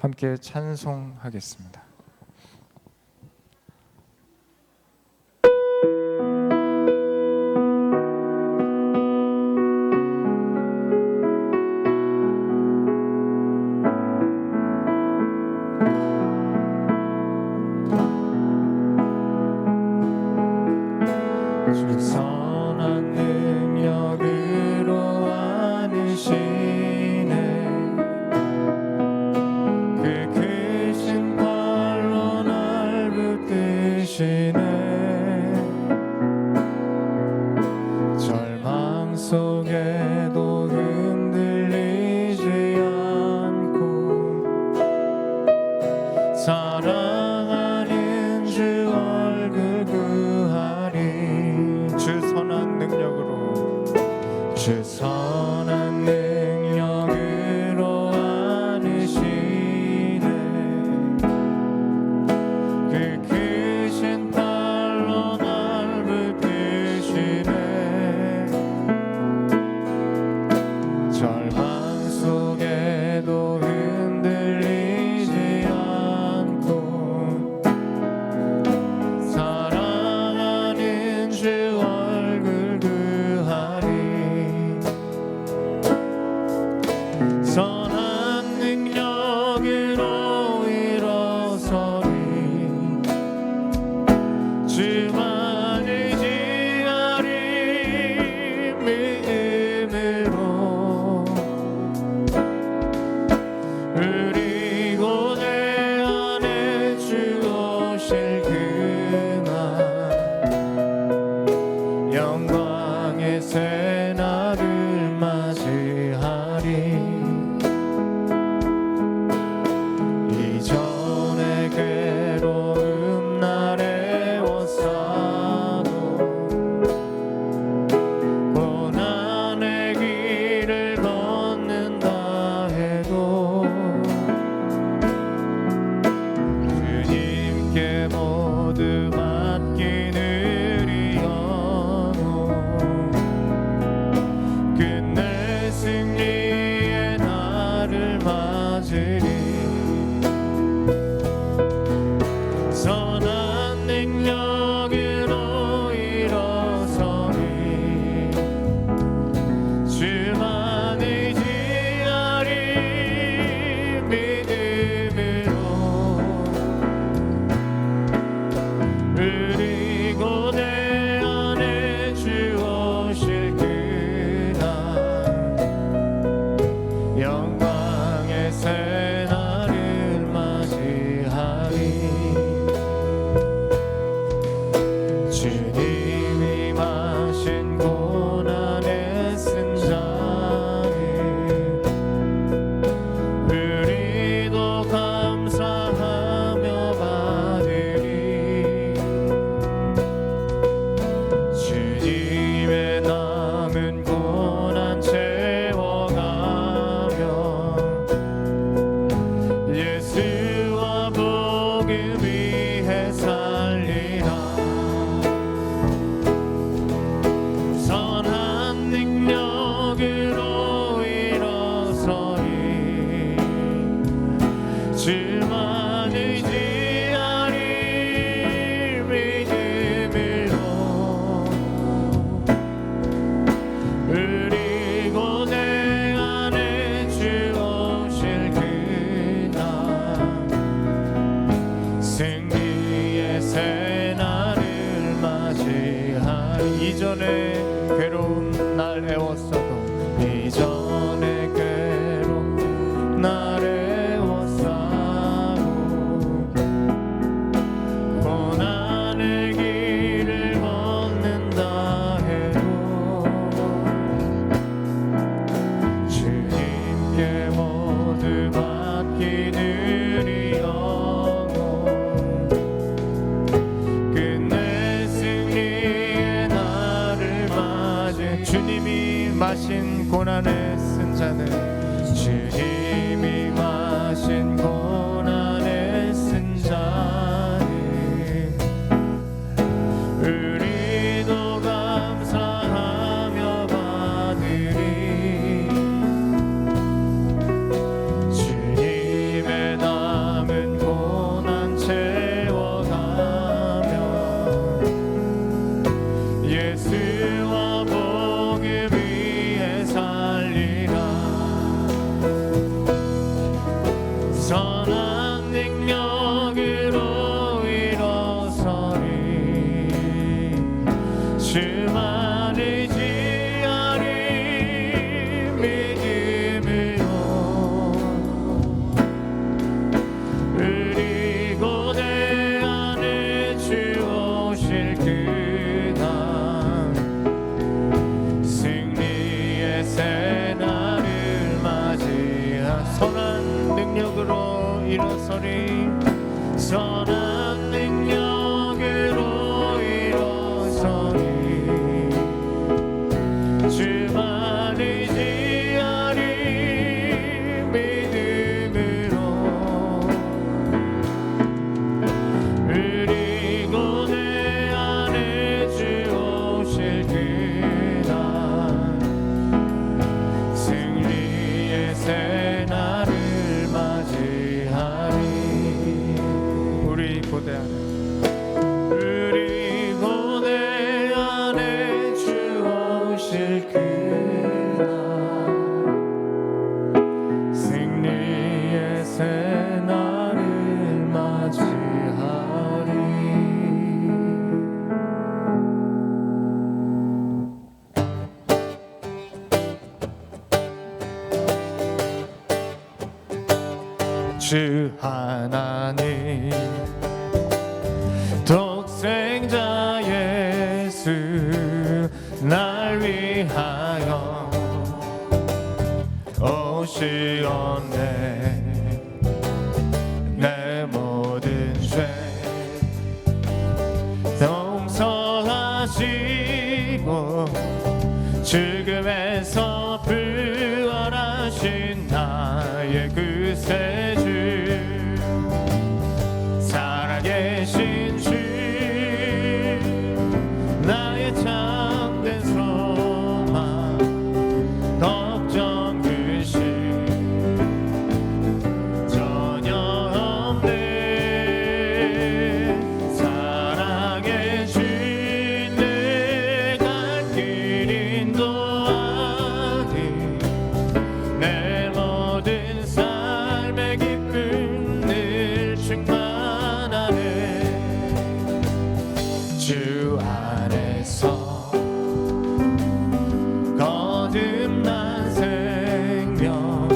함께 찬송하겠습니다. 주 선한 능력으로 안으시네 그 크신 팔로 날 붙드시네 절망 속에도 흔들리지 않고 사랑하는 주 얼굴 구하리 주 선한 능력으로 안으시네 그 크신 팔로 날 붙드시네 절망 속에도 흔들리지 않고 사랑하는 주 얼굴 구하리 선한 능력으로 일어서리 주만 의지하리 믿음으로 우리 고뇌 안에 주 오실 그날 영광의 새날을 맞이하리 이전의 괴로운 날에 애워싸도 고난의 길을 걷는다 해도 주님께 모두 맡기느리 영원 끝내 승리의 날을 맞으리 선한 능력으로 일어서리 주만 의지하리 믿음으로 우리 고뇌 안에 주 오실 그날 영광의 새날을 맞이하리 주님이 마신 고난의 승자를 우리도 감사하며 받으리 주님의 남은 고난 채워가며 예수와 복음 위해 살리라 선한 능력으로 일어서리 주만 의지하리 믿음으로 우리 고뇌 안에 주 오실 그날 승리의 새날을 맞이하리 이전에 괴로운 날 애워싸도 이전에 괴로운 날 애워싸도 능력으로 일어서리 선한 능력으로 일어서리 주만 의지하리 믿음으로 그리고 내 안에 주 오실 그날 승리의 새날을 맞이하리 우리 고대하네 우리 고대 안에 주 오실 그날 승리의 새날을 맞이하리 주 하나님 독생자 예수 날 위하여 오시었네 내 모든 죄 용서하시고 죽음에서 부활하신 나의 구세주 살아계신 주 나의 참된 소망 걱정 근심 전혀 없네 살아계신 내 갈 길 인도하니 내 모든 삶의 기쁨 늘 충만하네 주 안에서 거듭난 생명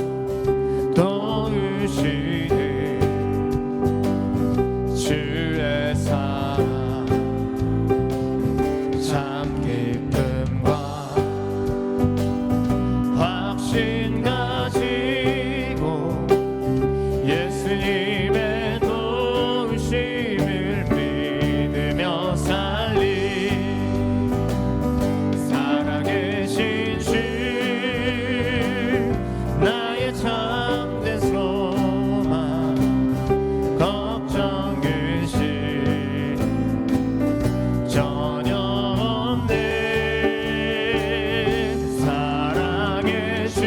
도우시네 주의 사랑 참 기쁨과 확신 가지고 예수님의 도우심을 믿으며 살리 살아계신 주 나의 참된 소망 걱정 근심 전혀 없네 살아계신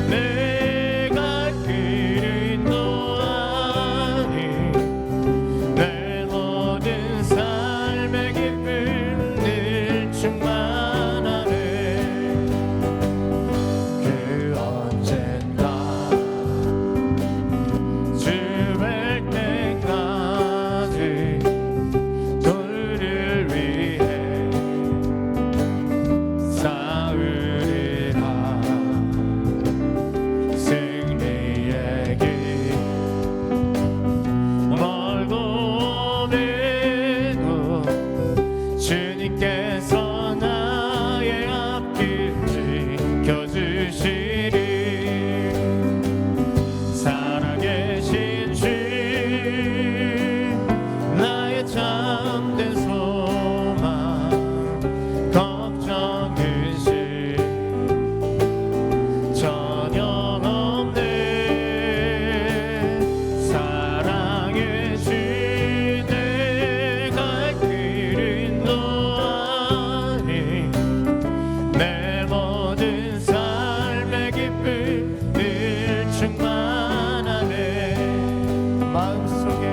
내 갈 길 인도하니 내 모든 삶의 기쁨 늘 충만하네 그 언젠가 주 뵐 때까지 너를 위해 싸우리라 승리의 길 멀고 매도 주님께서 나의 앞길 지켜주시리 살아계신 주 나의 참된 소망 걱정 근심 전혀 없네 사랑해주네 갈 길 인도하니 내 모든 삶의 기쁨 늘 충만하네 마음속에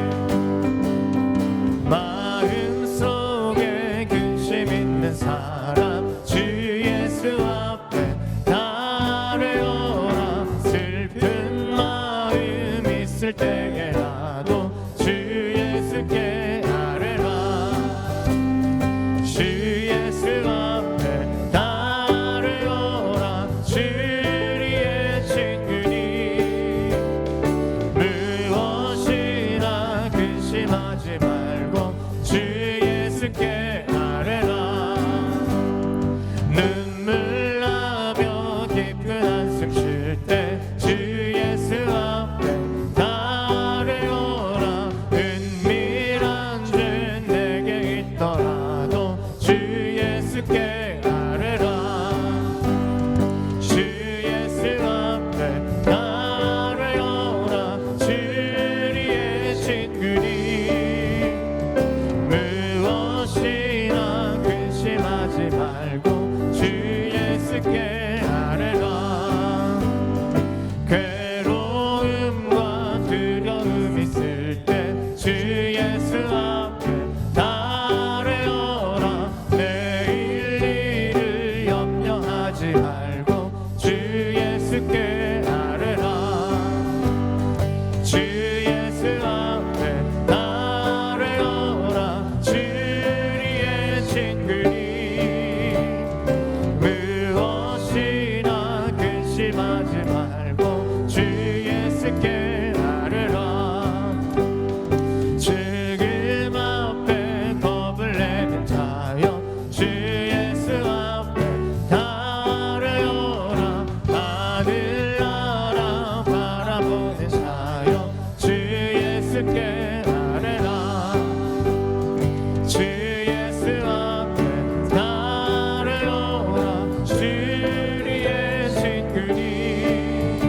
근심 있는 사람 주 예수 앞에 달려오라 슬픈 마음 있을 때에라도 주 예수께 아뢰라 주 예수 앞에 달려오라 주리의 친구니 무엇이나 근심하지 말고 주 예수께 아뢰라 눈물 나며 깊은 한숨 쉴 때 주 예수 앞에 위하여 주 예수께 아뢰라 주 예수 앞에 나르노라 주리의 친구니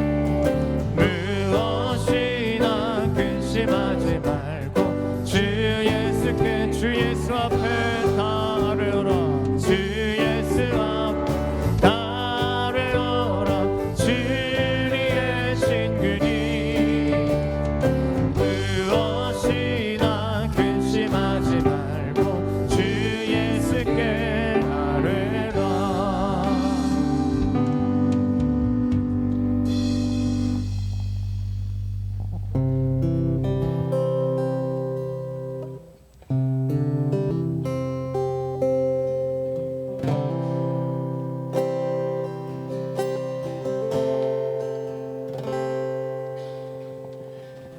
무엇이나 근심하지 말고 주 예수 앞에 나르노라 주 예수 앞에 나르노라 주리의 친구니 무엇이나 근심하지 말고 주 예수께 아뢰라.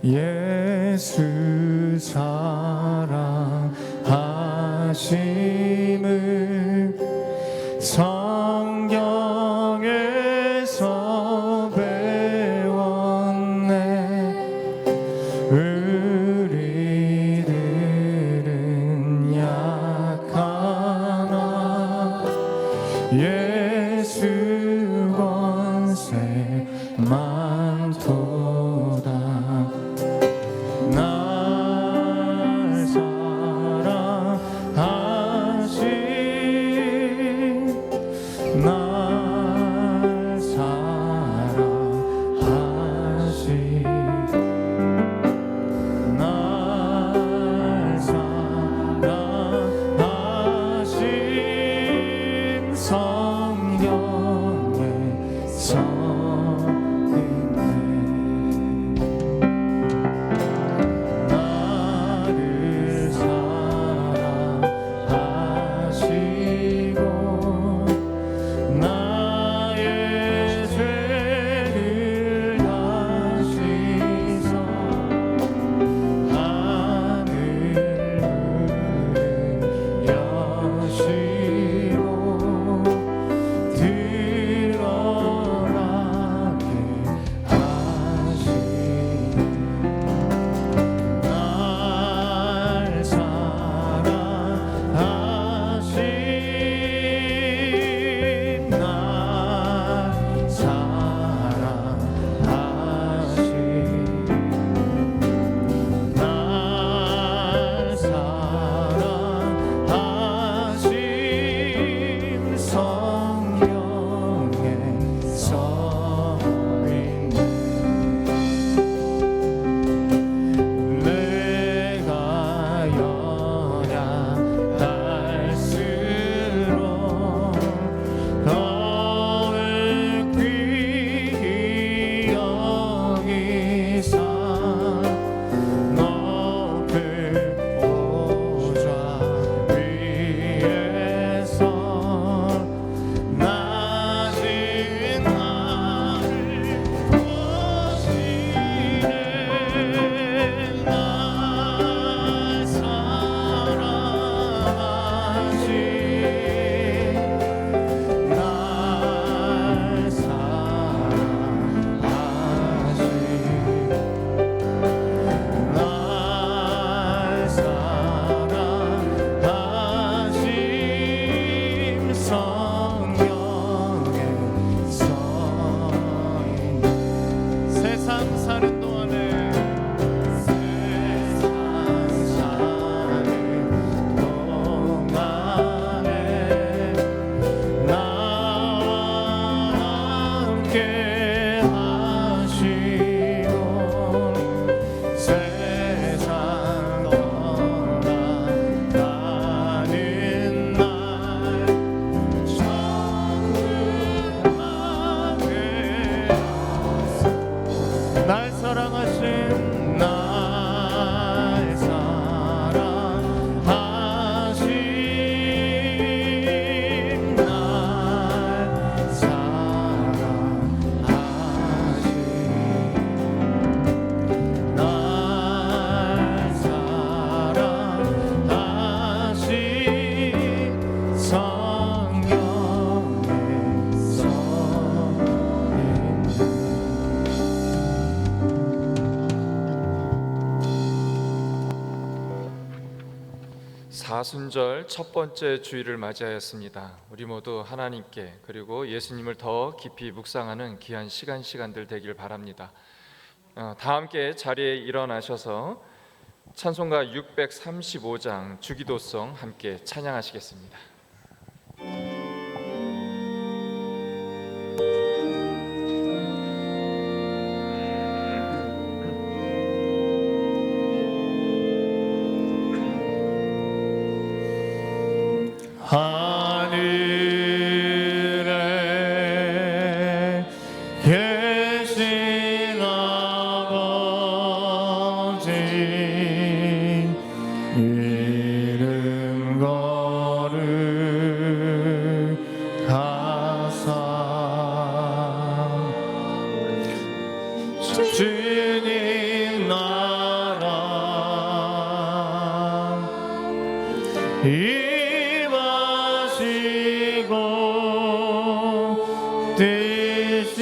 예수 사랑하심을 성경에서 배웠네 우리들은 약하나 예수 권세 많도다 날 사랑하시 사순절 첫 번째 주일을 맞이하였습니다. 우리 모두 하나님께 그리고 예수님을 더 깊이 묵상하는 귀한 시간들 되길 바랍니다. 다 함께 자리에 일어나셔서 찬송가 635장 주기도송 함께 찬양하시겠습니다. 하늘에 계신 아버지 이름 거룩하사 주님 나라 임하시고 뜻이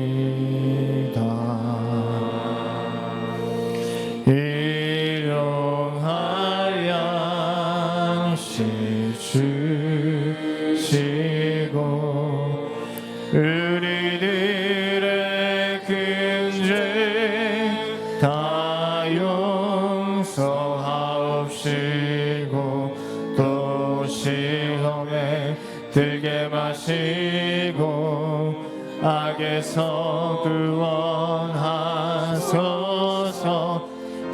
이루어지이다. 일용할 양식 주시고 우리들의 큰 죄 다 용서하옵시고 또 시험에 들게 마시고 악에서 구원하소서.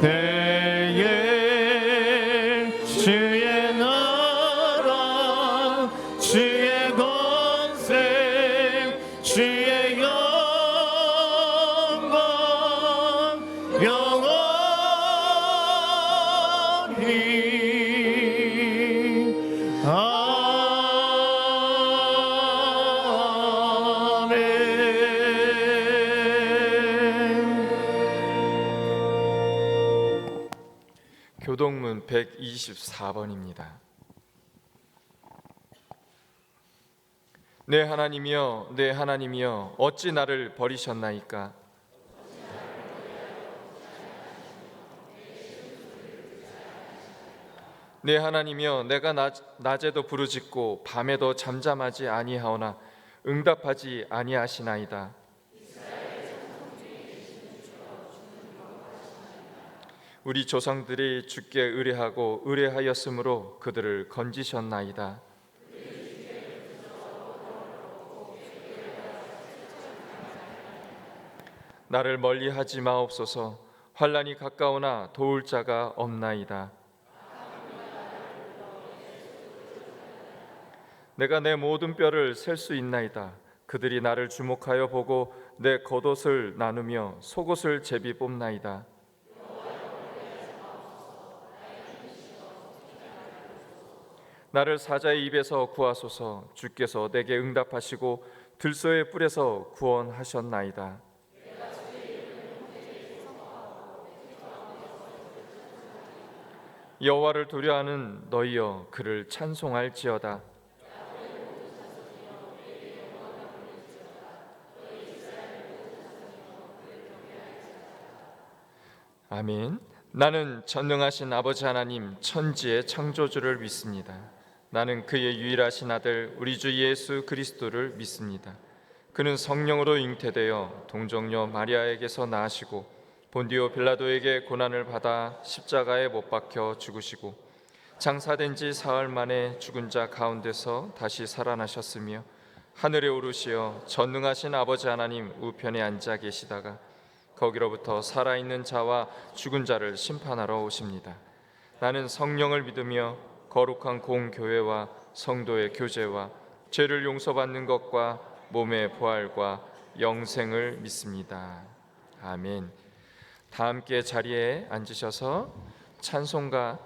대예 주의 나라 주의 권세 주의 영광 영원히 아멘. 교동문 124번입니다. 내 하나님이여 내 하나님이여 어찌 나를 버리셨나이까. 내 하나님이여 내가 낮에도 부르짖고 밤에도 잠잠하지 아니하오나 응답하지 아니하시나이다. 우리 조상들이 주께 의뢰하고 의뢰하였으므로 그들을 건지셨나이다. 나를 멀리하지 마옵소서. 환난이 가까우나 도울 자가 없나이다. 내가 내 모든 뼈를 셀 수 있나이다. 그들이 나를 주목하여 보고 내 겉옷을 나누며 속옷을 제비 뽑나이다. 나를 사자의 입에서 구하소서. 주께서 내게 응답하시고 들소의 뿔에서 구원하셨나이다. 여호와를 두려워하는 너희여 그를 찬송할지어다. 아멘. 나는 전능하신 아버지 하나님 천지의 창조주를 믿습니다. 나는 그의 유일하신 아들 우리 주 예수 그리스도를 믿습니다. 그는 성령으로 잉태되어 동정녀 마리아에게서 나시고 본디오 빌라도에게 고난을 받아 십자가에 못 박혀 죽으시고 장사된 지 사흘 만에 죽은 자 가운데서 다시 살아나셨으며 하늘에 오르시어 전능하신 아버지 하나님 우편에 앉아 계시다가 거기로부터 살아있는 자와 죽은 자를 심판하러 오십니다. 나는 성령을 믿으며 거룩한 공교회와 성도의 교제와 죄를 용서받는 것과 몸의 부활과 영생을 믿습니다. 아멘. 다 함께 자리에 앉으셔서 찬송가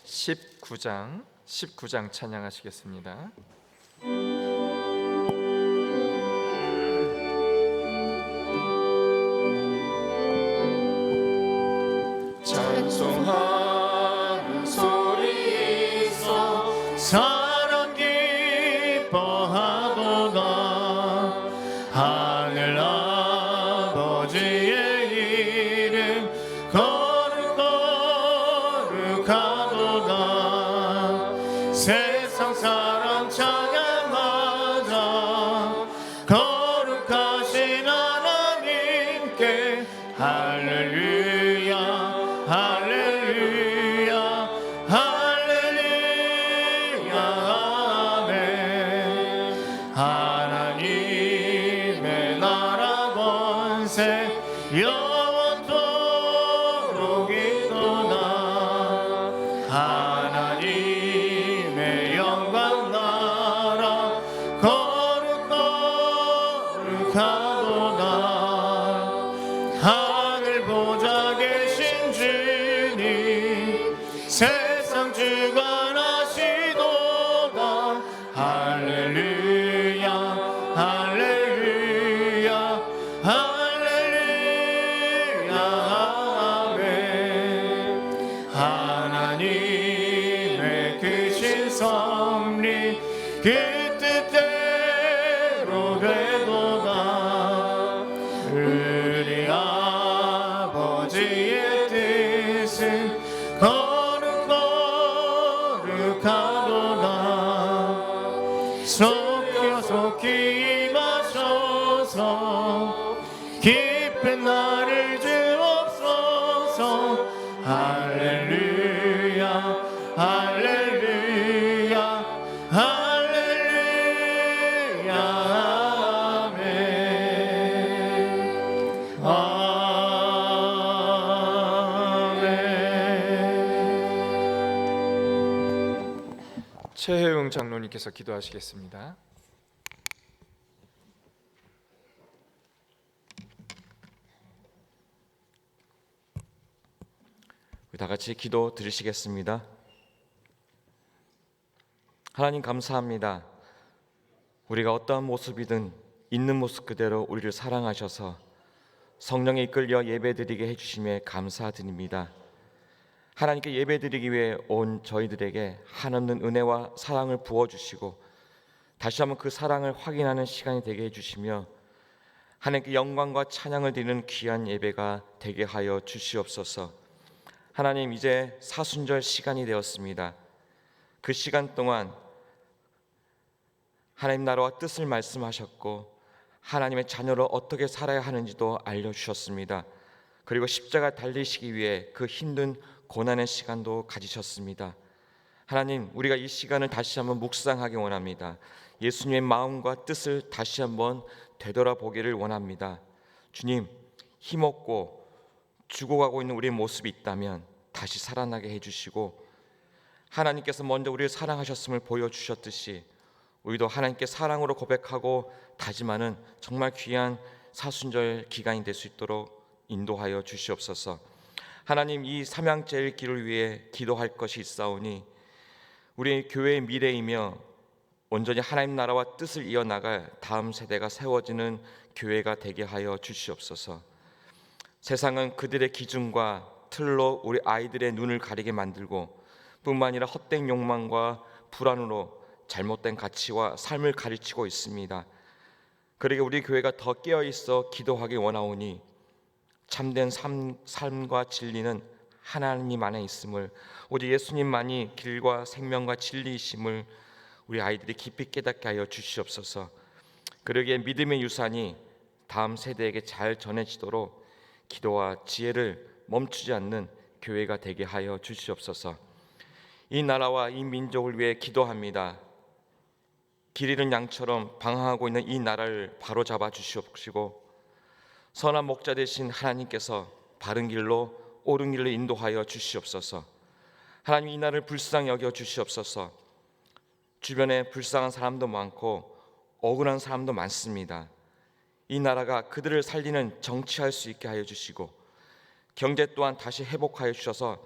19장 찬양하시겠습니다. 찬송하는 소리 있어 사랑 기뻐하도다 하늘 사랑 찬양하자. 거룩하신 하나님께 할렐루야 할렐루야 할렐루야 아멘. 하나님의 나라 권세 영원토록 있도다. 하나님의 영광 나라 거룩 거룩하도다. 하늘 보좌 계신 주님 세상 주관하시도다. 할렐루야 할렐루야 할렐루야 아멘. 하나님의 크신 섭리 그 뜻대로 되도다. 우리 아버지의 뜻은 거룩 거룩하도다. 속히 임하소서. 깊은 나를 주옵소서. 할렐루야 할렐루야 할렐루야 아멘. 아멘. 최혜웅 장로님께서 기도하시겠습니다. 다 같이 기도 드리시겠습니다. 하나님 감사합니다. 우리가 어떠한 모습이든 있는 모습 그대로 우리를 사랑하셔서 성령에 이끌려 예배드리게 해주심에 감사드립니다. 하나님께 예배드리기 위해 온 저희들에게 한없는 은혜와 사랑을 부어주시고 다시 한번 그 사랑을 확인하는 시간이 되게 해주시며 하나님께 영광과 찬양을 드리는 귀한 예배가 되게 하여 주시옵소서. 하나님, 이제 사순절 시간이 되었습니다. 그 시간 동안 하나님 나라와 뜻을 말씀하셨고 하나님의 자녀로 어떻게 살아야 하는지도 알려주셨습니다. 그리고 십자가 달리시기 위해 그 힘든 고난의 시간도 가지셨습니다. 하나님, 우리가 이 시간을 다시 한번 묵상하기 원합니다. 예수님의 마음과 뜻을 다시 한번 되돌아보기를 원합니다. 주님, 힘없고 죽어가고 있는 우리의 모습이 있다면 다시 살아나게 해주시고 하나님께서 먼저 우리를 사랑하셨음을 보여주셨듯이 우리도 하나님께 사랑으로 고백하고 다짐하는 정말 귀한 사순절 기간이 될 수 있도록 인도하여 주시옵소서. 하나님, 이 삼양제일기를 위해 기도할 것이 있사오니 우리 교회의 미래이며 온전히 하나님 나라와 뜻을 이어나갈 다음 세대가 세워지는 교회가 되게 하여 주시옵소서. 세상은 그들의 기준과 틀로 우리 아이들의 눈을 가리게 만들고 뿐만 아니라 헛된 욕망과 불안으로 잘못된 가치와 삶을 가르치고 있습니다. 그러게 우리 교회가 더 깨어있어 기도하기 원하오니 참된 삶과 진리는 하나님 안에 있음을, 오직 예수님만이 길과 생명과 진리이심을 우리 아이들이 깊이 깨닫게 하여 주시옵소서. 그러기에 믿음의 유산이 다음 세대에게 잘 전해지도록 기도와 지혜를 멈추지 않는 교회가 되게 하여 주시옵소서. 이 나라와 이 민족을 위해 기도합니다. 길 잃은 양처럼 방황하고 있는 이 나라를 바로잡아 주시옵시고 선한 목자 되신 하나님께서 바른 길로 옳은 길로 인도하여 주시옵소서. 하나님, 이 나라를 불쌍히 여겨 주시옵소서. 주변에 불쌍한 사람도 많고 억울한 사람도 많습니다. 이 나라가 그들을 살리는 정치할 수 있게 하여 주시고 경제 또한 다시 회복하여 주셔서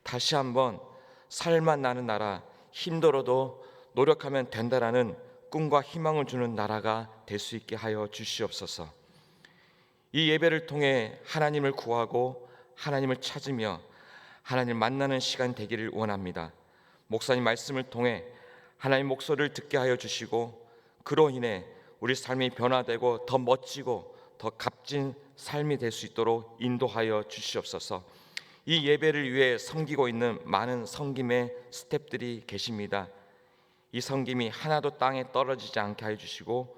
다시 한번 살만 나는 나라, 힘들어도 노력하면 된다라는 꿈과 희망을 주는 나라가 될 수 있게 하여 주시옵소서. 이 예배를 통해 하나님을 구하고 하나님을 찾으며 하나님을 만나는 시간 되기를 원합니다. 목사님 말씀을 통해 하나님 목소리를 듣게 하여 주시고 그로 인해 우리 삶이 변화되고 더 멋지고 더 값진 삶이 될 수 있도록 인도하여 주시옵소서. 이 예배를 위해 섬기고 있는 많은 섬김의 스태프들이 계십니다. 이 섬김이 하나도 땅에 떨어지지 않게 해주시고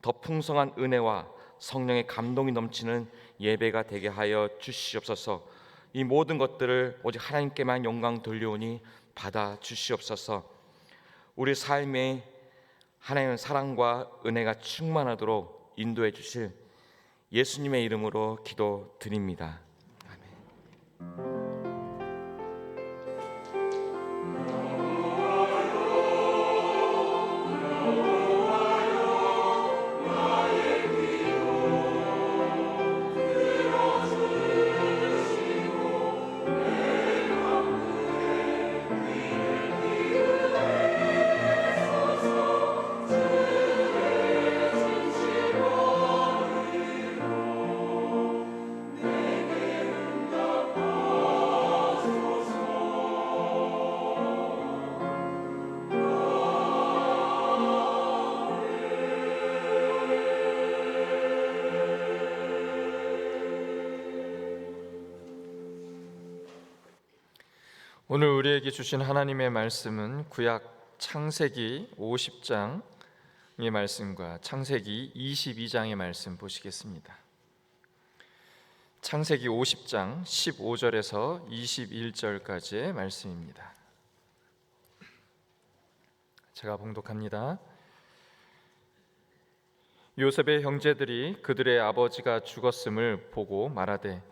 더 풍성한 은혜와 성령의 감동이 넘치는 예배가 되게 하여 주시옵소서. 이 모든 것들을 오직 하나님께만 영광 돌려오니 받아 주시옵소서. 우리 삶에 하나님의 사랑과 은혜가 충만하도록 인도해 주실 예수님의 이름으로 기도드립니다. 아멘. 오늘 우리에게 주신 하나님의 말씀은 구약 창세기 50장의 말씀과 창세기 22장의 말씀 보시겠습니다. 창세기 50장 15절에서 21절까지의 말씀입니다. 제가 봉독합니다. 요셉의 형제들이 그들의 아버지가 죽었음을 보고 말하되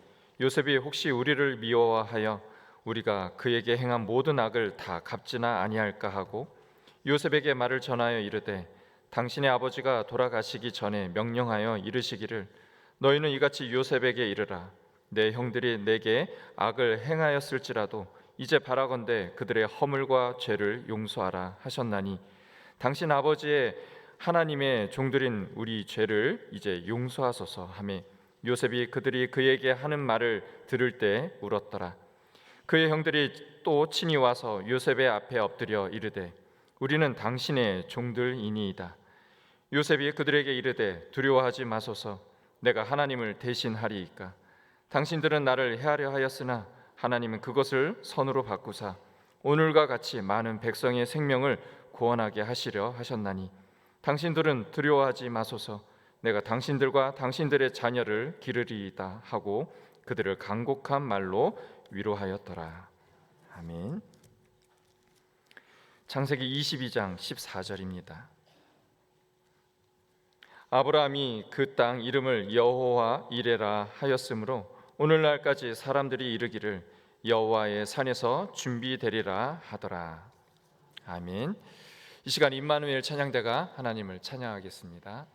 요셉이 혹시 우리를 미워하여 우리가 그에게 행한 모든 악을 다 갚지나 아니할까 하고 요셉에게 말을 전하여 이르되 당신의 아버지가 돌아가시기 전에 명령하여 이르시기를 너희는 이같이 요셉에게 이르라 내 형들이 내게 악을 행하였을지라도 이제 바라건대 그들의 허물과 죄를 용서하라 하셨나니 당신 아버지의 하나님의 종들인 우리 죄를 이제 용서하소서 하매 요셉이 그들이 그에게 하는 말을 들을 때 울었더라. 그의 형들이 또 친히 와서 요셉의 앞에 엎드려 이르되 우리는 당신의 종들이니이다. 요셉이 그들에게 이르되 두려워하지 마소서 내가 하나님을 대신하리이까. 당신들은 나를 해하려 하였으나 하나님은 그것을 선으로 바꾸사 오늘과 같이 많은 백성의 생명을 구원하게 하시려 하셨나니 당신들은 두려워하지 마소서 내가 당신들과 당신들의 자녀를 기르리이다 하고 그들을 간곡한 말로 위로하였더라. 아멘. 창세기 22장 14절입니다. 아브라함이 그 땅 이름을 여호와 이레라 하였으므로 오늘날까지 사람들이 이르기를 여호와의 산에서 준비되리라 하더라. 아멘. 이 시간 임마누엘 찬양대가 하나님을 찬양하겠습니다.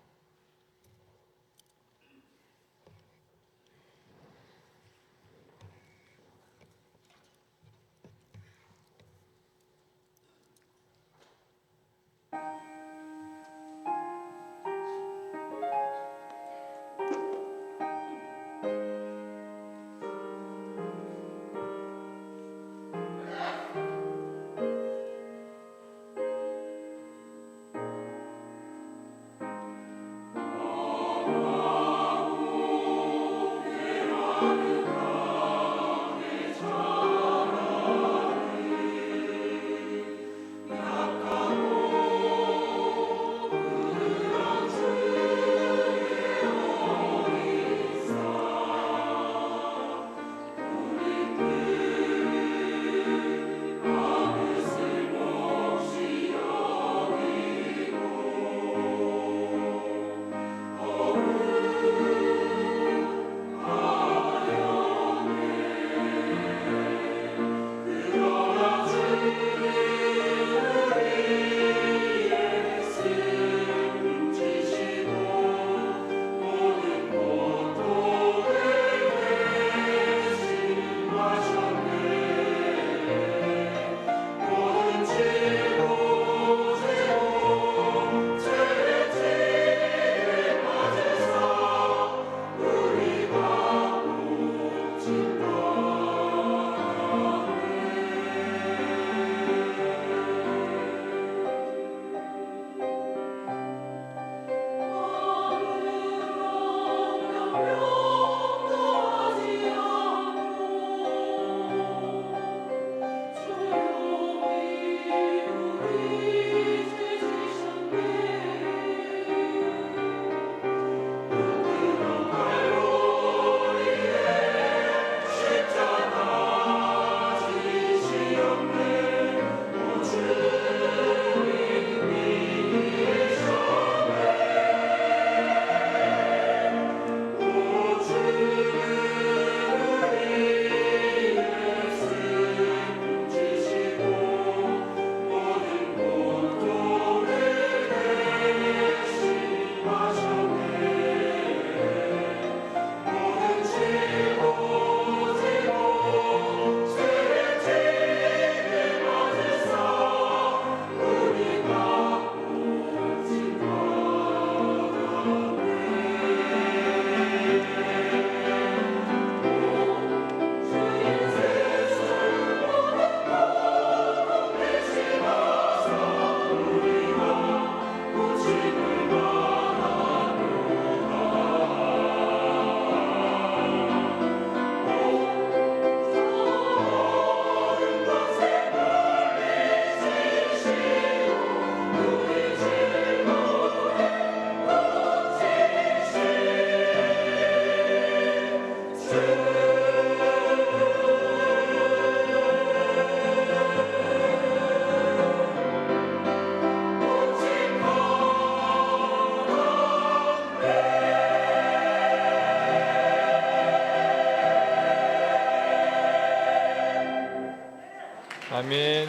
아멘.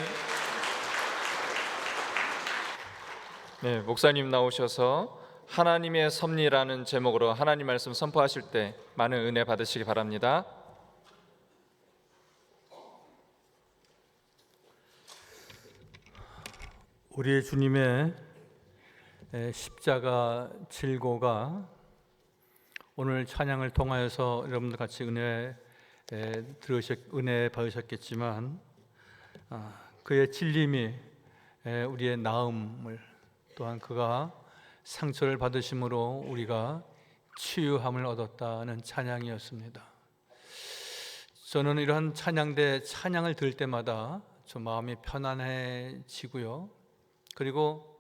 네, 목사님 나오셔서 하나님의 섭리라는 제목으로 하나님 말씀 선포하실 때 많은 은혜 받으시기 바랍니다. 우리 주님의 십자가 질고가 오늘 찬양을 통하여서 여러분들 같이 은혜 받으셨겠지만 그의 찔림이 우리의 나음을, 또한 그가 상처를 받으심으로 우리가 치유함을 얻었다는 찬양이었습니다. 저는 이러한 찬양을 들을 때마다 좀 마음이 편안해지고요. 그리고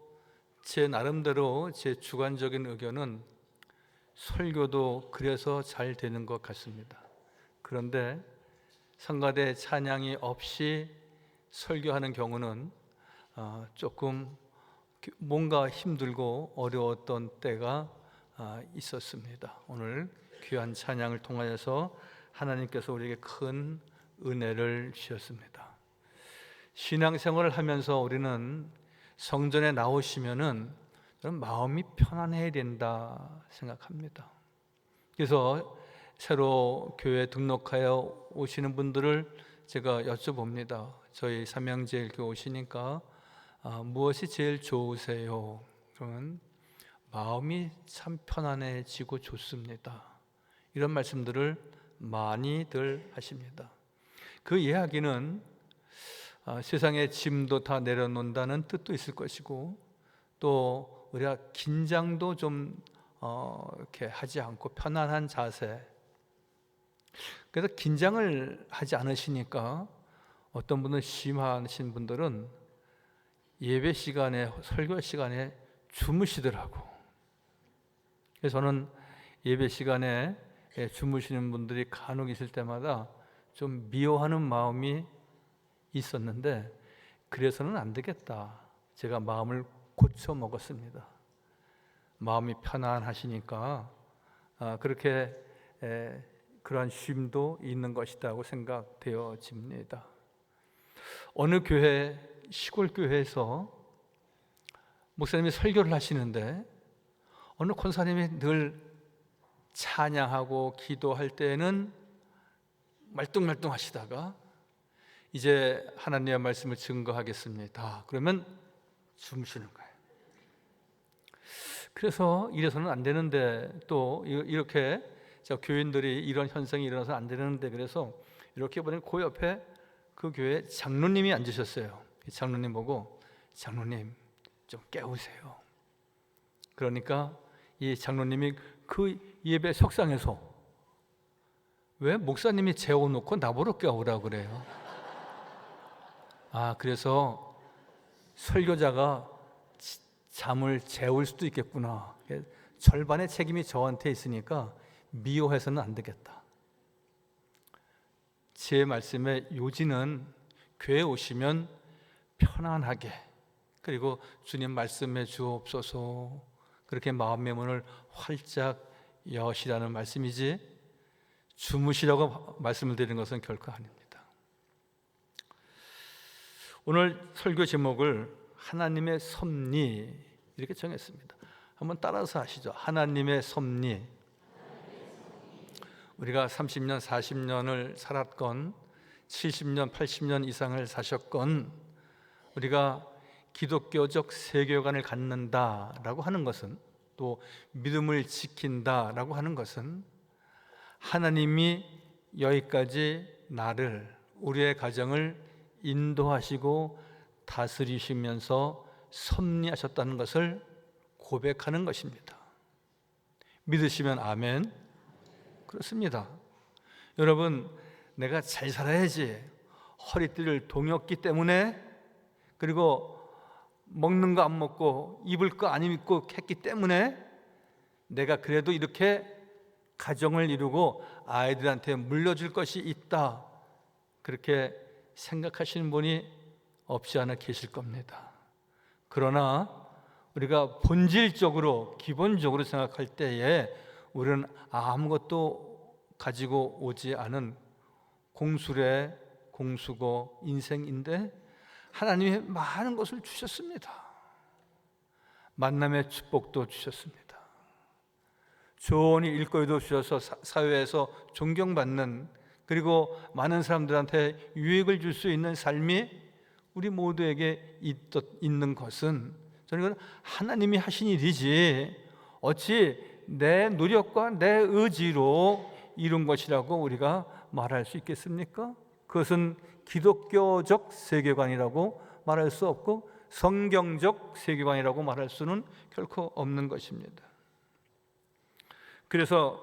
제 나름대로 제 주관적인 의견은 설교도 그래서 잘 되는 것 같습니다. 그런데 성가대 찬양이 없이 설교하는 경우는 조금 뭔가 힘들고 어려웠던 때가 있었습니다. 오늘 귀한 찬양을 통하여서 하나님께서 우리에게 큰 은혜를 주셨습니다. 신앙생활을 하면서 우리는 성전에 나오시면은 마음이 편안해야 된다 생각합니다. 그래서 새로 교회 등록하여 오시는 분들을 제가 여쭤봅니다. 저희 삼양제일교회 오시니까 무엇이 제일 좋으세요? 그러면 마음이 참 편안해지고 좋습니다. 이런 말씀들을 많이들 하십니다. 그 이야기는 세상의 짐도 다 내려놓는다는 뜻도 있을 것이고, 또 우리가 긴장도 좀 이렇게 하지 않고 편안한 자세. 그래서 긴장을 하지 않으시니까 어떤 분은 심하신 분들은 예배 시간에, 설교 시간에 주무시더라고. 그래서 저는 예배 시간에 주무시는 분들이 간혹 있을 때마다 좀 미워하는 마음이 있었는데, 그래서는 안 되겠다. 제가 마음을 고쳐 먹었습니다. 마음이 편안하시니까 그렇게 그러한 쉼도 있는 것이라고 생각되어집니다. 어느 교회, 시골 교회에서 목사님이 설교를 하시는데 어느 권사님이 늘 찬양하고 기도할 때는 말똥말똥 하시다가 이제 하나님의 말씀을 증거하겠습니다. 그러면 주무시는 거예요. 그래서 이래서는 안 되는데, 또 이렇게 교인들이 이런 현상이 일어나서 안 되는데, 그래서 이렇게 보니 그 옆에 그 교회 장로님이 앉으셨어요. 장로님 보고, 장로님 좀 깨우세요. 그러니까 이 장로님이 그 예배 석상에서 왜 목사님이 재워놓고 나보러 깨우라고 그래요? 그래서 설교자가 잠을 재울 수도 있겠구나. 절반의 책임이 저한테 있으니까 미워해서는 안 되겠다. 제 말씀의 요지는 교회에 오시면 편안하게, 그리고 주님 말씀해 주옵소서, 그렇게 마음의 문을 활짝 여시라는 말씀이지, 주무시라고 말씀을 드리는 것은 결코 아닙니다. 오늘 설교 제목을 하나님의 섭리 이렇게 정했습니다. 한번 따라서 하시죠. 하나님의 섭리. 우리가 30년, 40년을 살았건 70년, 80년 이상을 사셨건, 우리가 기독교적 세계관을 갖는다라고 하는 것은, 또 믿음을 지킨다라고 하는 것은, 하나님이 여기까지 나를, 우리의 가정을 인도하시고 다스리시면서 섭리하셨다는 것을 고백하는 것입니다. 믿으시면 아멘. 그렇습니다. 여러분, 내가 잘 살아야지, 허리띠를 동였기 때문에, 그리고 먹는 거 안 먹고 입을 거 안 입고 했기 때문에 내가 그래도 이렇게 가정을 이루고 아이들한테 물려줄 것이 있다, 그렇게 생각하시는 분이 없지 않아 계실 겁니다. 그러나 우리가 본질적으로, 기본적으로 생각할 때에 우리는 아무것도 가지고 오지 않은 공수래, 공수고 인생인데, 하나님이 많은 것을 주셨습니다. 만남의 축복도 주셨습니다. 좋은 일거리도 주셔서 사회에서 존경받는, 그리고 많은 사람들한테 유익을 줄 수 있는 삶이 우리 모두에게 있는 것은, 저는 이건 하나님이 하신 일이지 어찌 내 노력과 내 의지로 이룬 것이라고 우리가 말할 수 있겠습니까? 그것은 기독교적 세계관이라고 말할 수 없고 성경적 세계관이라고 말할 수는 결코 없는 것입니다. 그래서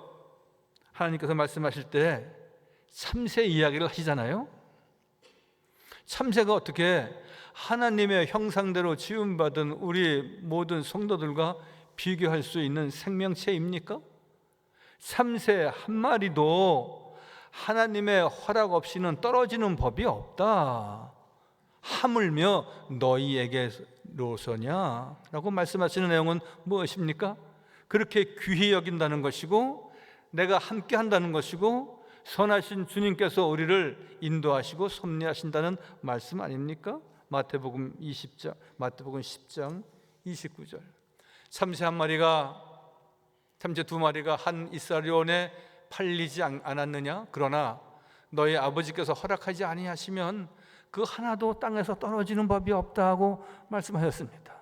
하나님께서 말씀하실 때 참새 이야기를 하시잖아요. 참새가 어떻게 하나님의 형상대로 지음받은 우리 모든 성도들과 비교할 수 있는 생명체입니까? 참새 한 마리도 하나님의 허락 없이는 떨어지는 법이 없다. 하물며 너희에게로서냐? 라고 말씀하시는 내용은 무엇입니까? 그렇게 귀히 여긴다는 것이고, 내가 함께 한다는 것이고, 선하신 주님께서 우리를 인도하시고 섭리하신다는 말씀 아닙니까? 마태복음 10장 29절. 참새 한 마리가, 참새 두 마리가 한 이스라엘원에 팔리지 않았느냐? 그러나 너희 아버지께서 허락하지 아니하시면 그 하나도 땅에서 떨어지는 법이 없다고 말씀하셨습니다.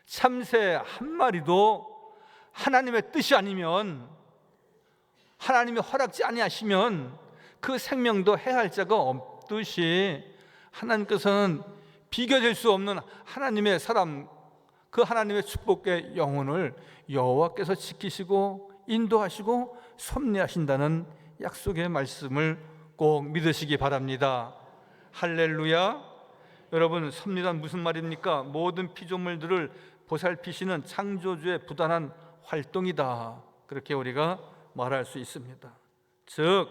참새 한 마리도 하나님의 뜻이 아니면, 하나님이 허락지 아니하시면 그 생명도 해할 자가 없듯이, 하나님께서는 비교될 수 없는 하나님의 사람, 그 하나님의 축복의 영혼을 여호와께서 지키시고 인도하시고 섭리하신다는 약속의 말씀을 꼭 믿으시기 바랍니다. 할렐루야. 여러분, 섭리란 무슨 말입니까? 모든 피조물들을 보살피시는 창조주의 부단한 활동이다, 그렇게 우리가 말할 수 있습니다. 즉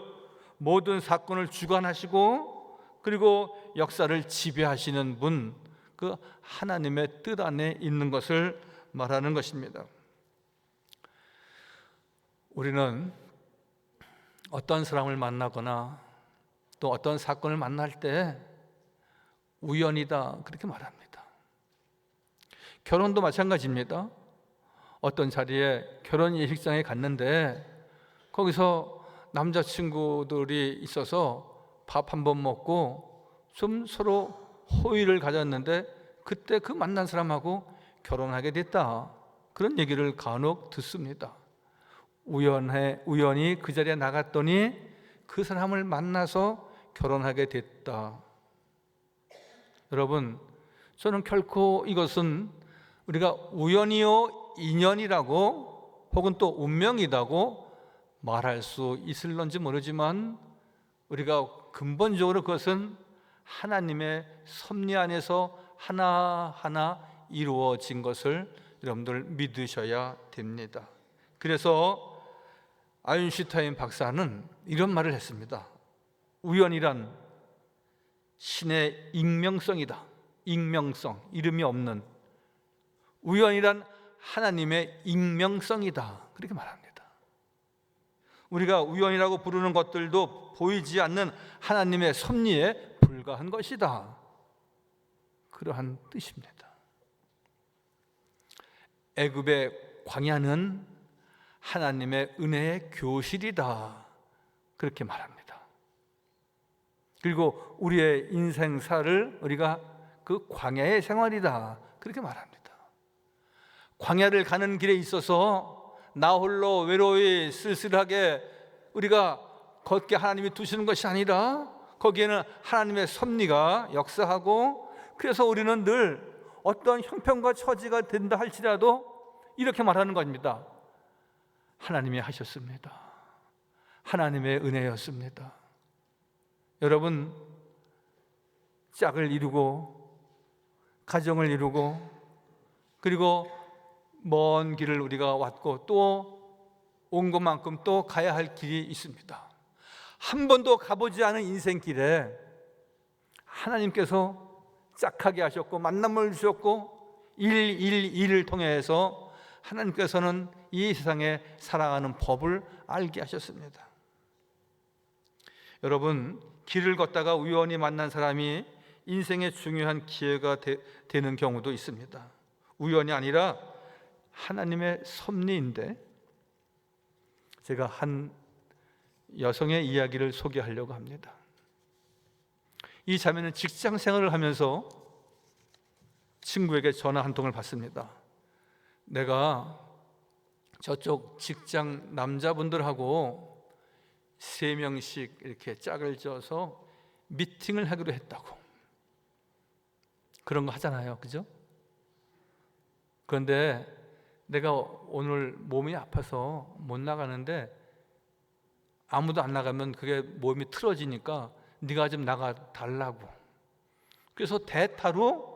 모든 사건을 주관하시고 그리고 역사를 지배하시는 분, 그 하나님의 뜻 안에 있는 것을 말하는 것입니다. 우리는 어떤 사람을 만나거나 또 어떤 사건을 만날 때 우연이다, 그렇게 말합니다. 결혼도 마찬가지입니다. 어떤 자리에 결혼 예식장에 갔는데 거기서 남자친구들이 있어서 밥 한 번 먹고 좀 서로 호의를 가졌는데 그때 그 만난 사람하고 결혼하게 됐다, 그런 얘기를 간혹 듣습니다. 우연히 그 자리에 나갔더니 그 사람을 만나서 결혼하게 됐다. 여러분, 저는 결코 이것은 우리가 우연이요 인연이라고 혹은 또 운명이라고 말할 수 있을런지 모르지만, 우리가 근본적으로 그것은 하나님의 섭리 안에서 하나하나 이루어진 것을 여러분들 믿으셔야 됩니다. 그래서 아인슈타인 박사는 이런 말을 했습니다. 우연이란 신의 익명성이다. 익명성, 이름이 없는. 우연이란 하나님의 익명성이다, 그렇게 말합니다. 우리가 우연이라고 부르는 것들도 보이지 않는 하나님의 섭리에 불과한 것이다, 그러한 뜻입니다. 애굽의 광야는 하나님의 은혜의 교실이다, 그렇게 말합니다. 그리고 우리의 인생사를 우리가 그 광야의 생활이다, 그렇게 말합니다. 광야를 가는 길에 있어서 나 홀로 외로이 쓸쓸하게 우리가 걷게 하나님이 두시는 것이 아니라 거기에는 하나님의 섭리가 역사하고, 그래서 우리는 늘 어떤 형편과 처지가 된다 할지라도 이렇게 말하는 겁니다. 하나님이 하셨습니다. 하나님의 은혜였습니다. 여러분, 짝을 이루고 가정을 이루고 그리고 먼 길을 우리가 왔고 또 온 것만큼 또 가야 할 길이 있습니다. 한 번도 가보지 않은 인생길에 하나님께서 짝하게 하셨고 만남을 주셨고 일을 통해서 하나님께서는 이 세상에 살아가는 법을 알게 하셨습니다. 여러분, 길을 걷다가 우연히 만난 사람이 인생의 중요한 기회가 되는 경우도 있습니다. 우연이 아니라 하나님의 섭리인데, 제가 한 여성의 이야기를 소개하려고 합니다. 이 자매는 직장 생활을 하면서 친구에게 전화 한 통을 받습니다. 내가 저쪽 직장 남자분들하고 3명씩 이렇게 짝을 지어서 미팅을 하기로 했다고. 그런 거 하잖아요, 그죠? 그런데 내가 오늘 몸이 아파서 못 나가는데, 아무도 안 나가면 그게 몸이 틀어지니까 네가 좀 나가 달라고. 그래서 대타로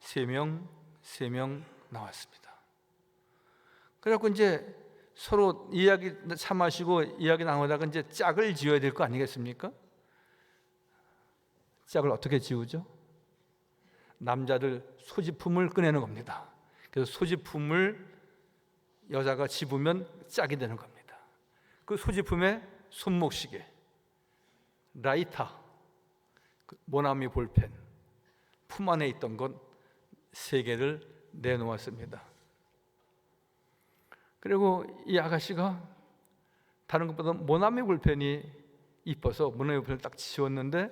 3명 나왔습니다. 그래갖고 이제 서로 이야기 차 마시고 이야기 나누다가 이제 짝을 지어야 될 거 아니겠습니까? 짝을 어떻게 지우죠? 남자들 소지품을 꺼내는 겁니다. 그래서 소지품을 여자가 집으면 짝이 되는 겁니다. 그 소지품에 손목시계, 라이터, 모나미 볼펜, 품 안에 있던 것 3개를 내놓았습니다. 그리고 이 아가씨가 다른 것보다 모나미 볼펜이 이뻐서 모나미 볼펜을 딱 지웠는데,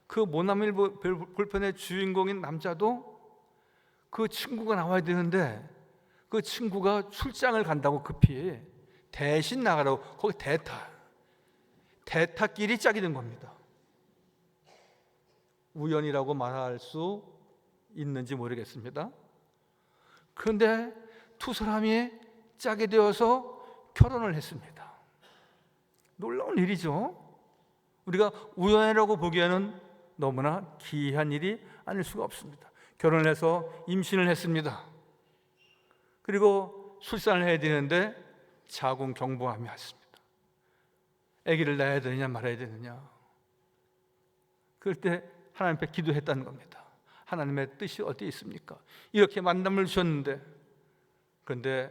그 모나미 볼펜의 주인공인 남자도 그 친구가 나와야 되는데, 그 친구가 출장을 간다고 급히 대신 나가라고, 거기 대타끼리 짝이 된 겁니다. 우연이라고 말할 수 있는지 모르겠습니다. 그런데 두 사람이 짝이 되어서 결혼을 했습니다. 놀라운 일이죠. 우리가 우연이라고 보기에는 너무나 기이한 일이 아닐 수가 없습니다. 결혼을 해서 임신을 했습니다. 그리고 출산을 해야 되는데 자궁경부암이 왔습니다. 아기를 낳아야 되느냐 말아야 되느냐. 그럴 때 하나님 앞에 기도했다는 겁니다. 하나님의 뜻이 어디 있습니까? 이렇게 만남을 주셨는데, 그런데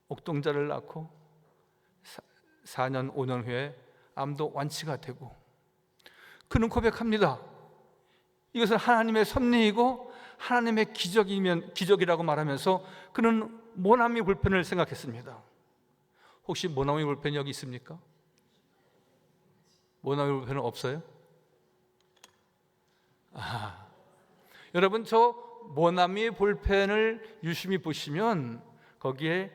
옥동자를 낳고 4년 5년 후에 암도 완치가 되고, 그는 고백합니다. 이것은 하나님의 섭리이고 하나님의 기적이라고 말하면서 그는 모나미 볼펜을 생각했습니다. 혹시 모나미 볼펜 여기 있습니까? 모나미 볼펜은 없어요? 여러분, 저 모나미 볼펜을 유심히 보시면 거기에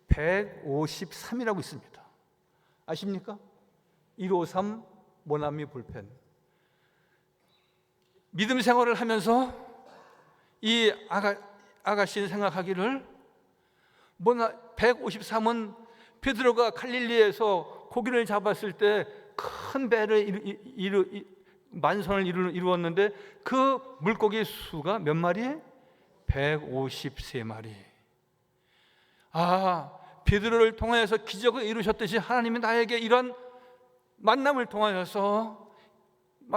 153이라고 있습니다. 아십니까? 153 모나미 볼펜. 믿음 생활을 하면서 이 아가씨는 생각하기를, 153은 베드로가 갈릴리에서 고기를 잡았을 때 큰 배를 만선을 이루었는데 그 물고기 수가 몇 마리? 153마리. 베드로를 통하여서 기적을 이루셨듯이 하나님이 나에게 이런 만남을 통하여서,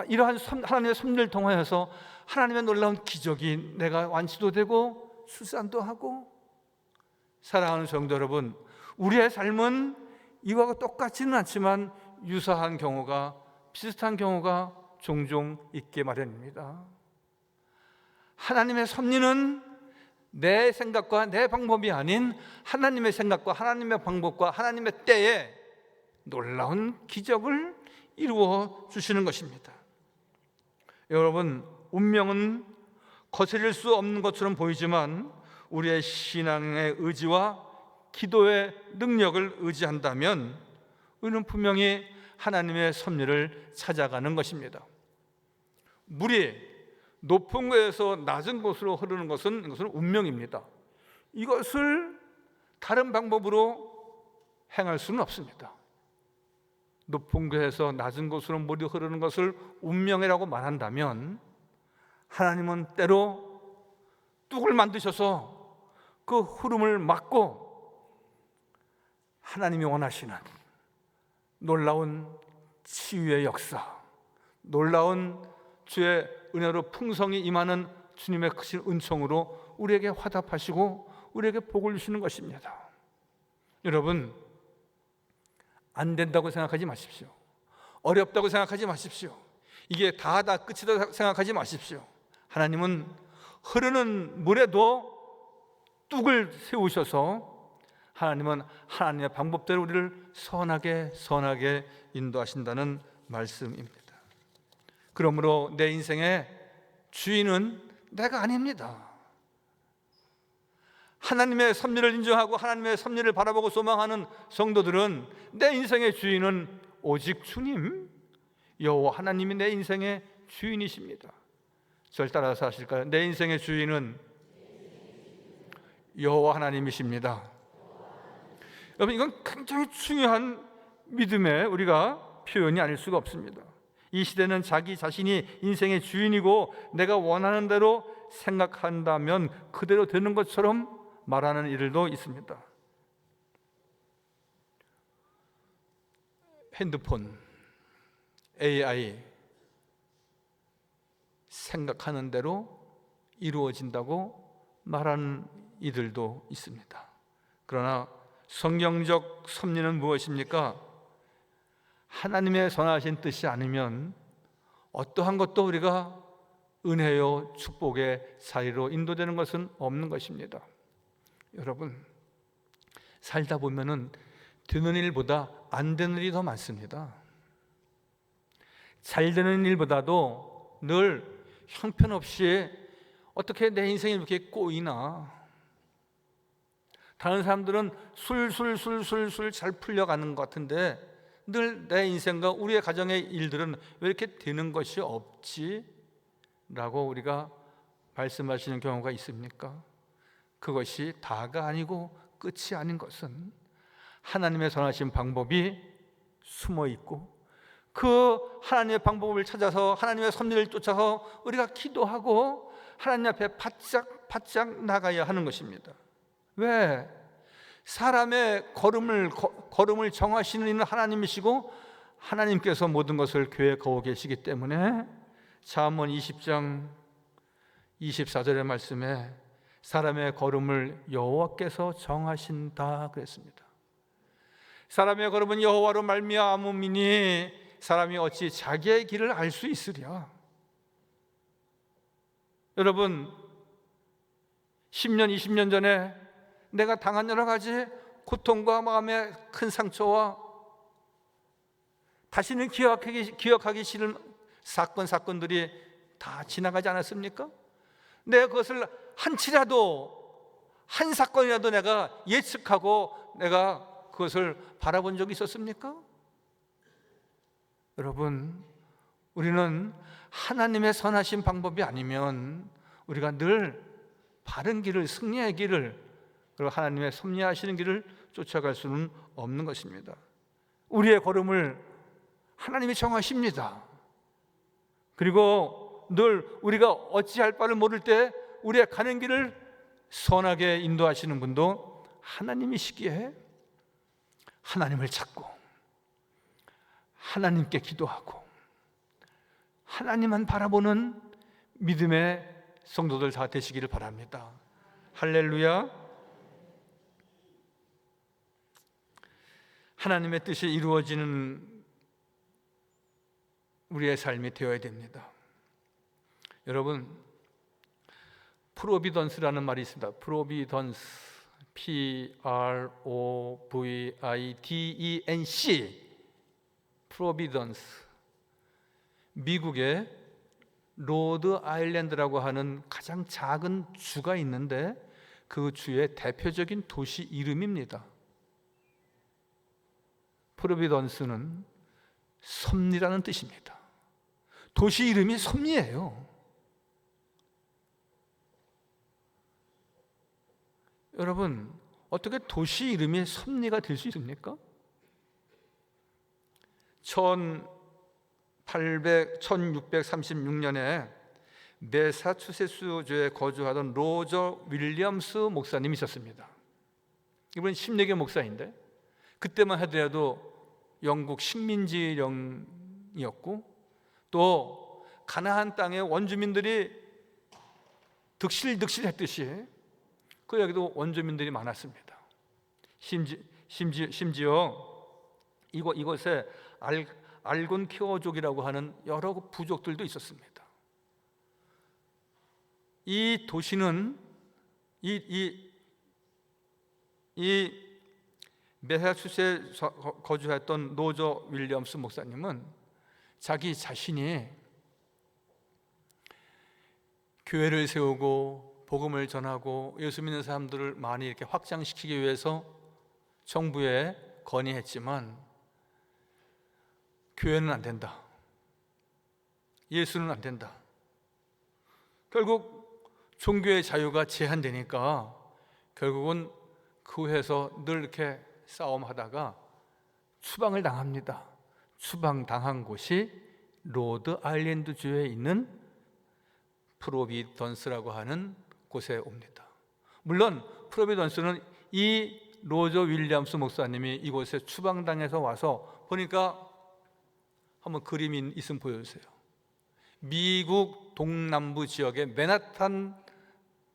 이러한 하나님의 섭리를 통하여서 하나님의 놀라운 기적이 내가 완치도 되고 출산도 하고. 사랑하는 성도 여러분, 우리의 삶은 이와 똑같지는 않지만 유사한 경우가, 비슷한 경우가 종종 있게 마련입니다. 하나님의 섭리는 내 생각과 내 방법이 아닌 하나님의 생각과 하나님의 방법과 하나님의 때에 놀라운 기적을 이루어 주시는 것입니다. 여러분, 운명은 거스릴 수 없는 것처럼 보이지만 우리의 신앙의 의지와 기도의 능력을 의지한다면 우리는 분명히 하나님의 섭리를 찾아가는 것입니다. 물이 높은 곳에서 낮은 곳으로 흐르는 것은 이것은 운명입니다. 이것을 다른 방법으로 행할 수는 없습니다. 높은 곳에서 낮은 곳으로 물이 흐르는 것을 운명이라고 말한다면, 하나님은 때로 뚝을 만드셔서 그 흐름을 막고 하나님이 원하시는 놀라운 치유의 역사, 놀라운 주의 은혜로 풍성히 임하는 주님의 크신 은총으로 우리에게 화답하시고 우리에게 복을 주시는 것입니다. 여러분, 안 된다고 생각하지 마십시오. 어렵다고 생각하지 마십시오. 이게 다 끝이다 생각하지 마십시오. 하나님은 흐르는 물에도 뚝을 세우셔서 하나님은 하나님의 방법대로 우리를 선하게 인도하신다는 말씀입니다. 그러므로 내 인생의 주인은 내가 아닙니다. 하나님의 섭리를 인정하고 하나님의 섭리를 바라보고 소망하는 성도들은 내 인생의 주인은 오직 주님, 여호와 하나님이 내 인생의 주인이십니다. 저를 따라서 하실까요? 내 인생의 주인은 여호와 하나님이십니다. 여러분, 이건 굉장히 중요한 믿음의 우리가 표현이 아닐 수가 없습니다. 이 시대는 자기 자신이 인생의 주인이고 내가 원하는 대로 생각한다면 그대로 되는 것처럼 말하는 이들도 있습니다. 핸드폰, AI, 생각하는 대로 이루어진다고 말하는 이들도 있습니다. 그러나 성경적 섭리는 무엇입니까? 하나님의 선하신 뜻이 아니면 어떠한 것도 우리가 은혜요 축복의 사이로 인도되는 것은 없는 것입니다. 여러분, 살다 보면은 되는 일보다 안 되는 일이 더 많습니다. 잘 되는 일보다도 늘 형편없이 어떻게 내 인생이 이렇게 꼬이나, 다른 사람들은 술술 잘 풀려가는 것 같은데 늘 내 인생과 우리의 가정의 일들은 왜 이렇게 되는 것이 없지? 라고 우리가 말씀하시는 경우가 있습니까? 그것이 다가 아니고 끝이 아닌 것은 하나님의 선하신 방법이 숨어 있고 그 하나님의 방법을 찾아서 하나님의 섭리를 쫓아서 우리가 기도하고 하나님 앞에 바짝 나가야 하는 것입니다. 왜? 사람의 걸음을 정하시는 이는 하나님이시고 하나님께서 모든 것을 계획하고 계시기 때문에 잠언 20장 24절의 말씀에 사람의 걸음을 여호와께서 정하신다 그랬습니다. 사람의 걸음은 여호와로 말미암음이니 사람이 어찌 자기의 길을 알 수 있으랴. 여러분, 10년 20년 전에 내가 당한 여러 가지 고통과 마음의 큰 상처와 다시는 기억하기 싫은 사건들이 다 지나가지 않았습니까? 내가 그것을 한 사건이라도 내가 예측하고 내가 그것을 바라본 적이 있었습니까? 여러분, 우리는 하나님의 선하신 방법이 아니면 우리가 늘 바른 길을, 승리의 길을, 그리고 하나님의 섭리하시는 길을 쫓아갈 수는 없는 것입니다. 우리의 걸음을 하나님이 정하십니다. 그리고 늘 우리가 어찌할 바를 모를 때 우리의 가는 길을 선하게 인도하시는 분도 하나님이시기에 하나님을 찾고 하나님께 기도하고 하나님만 바라보는 믿음의 성도들 다 되시기를 바랍니다. 할렐루야. 하나님의 뜻이 이루어지는 우리의 삶이 되어야 됩니다. 여러분, 프로비던스라는 말이 있습니다. 프로비던스, P-R-O-V-I-D-E-N-C, 프로비던스. 미국의 로드 아일랜드라고 하는 가장 작은 주가 있는데 그 주의 대표적인 도시 이름입니다. 프로비던스는 섭리라는 뜻입니다. 도시 이름이 섭리예요. 여러분, 어떻게 도시 이름이 섭리가 될 수 있습니까? 1636년에 매사추세츠주에 거주하던 로저 윌리엄스 목사님이 있었습니다. 이분은 심리계 목사인데 그때만 하더라도 영국 식민지령이었고 또 가나안 땅의 원주민들이 득실했듯이 그 여기도 원주민들이 많았습니다. 심지어 이곳에 알곤키어족이라고 하는 여러 부족들도 있었습니다. 이 도시는 이 매사추set에 거주했던 로저 윌리엄스 목사님은 자기 자신이 교회를 세우고 복음을 전하고 예수 믿는 사람들을 많이 이렇게 확장시키기 위해서 정부에 건의했지만 교회는 안 된다, 예수는 안 된다. 결국 종교의 자유가 제한되니까 결국은 그 회에서 늘 이렇게 싸움하다가 추방을 당합니다. 추방당한 곳이 로드 아일랜드주에 있는 프로비던스라고 하는 곳에 옵니다. 물론 프로비던스는 이 로저 윌리엄스 목사님이 이곳에 추방당해서 와서 보니까, 한번 그림이 있으면 보여주세요. 미국 동남부 지역의 맨하탄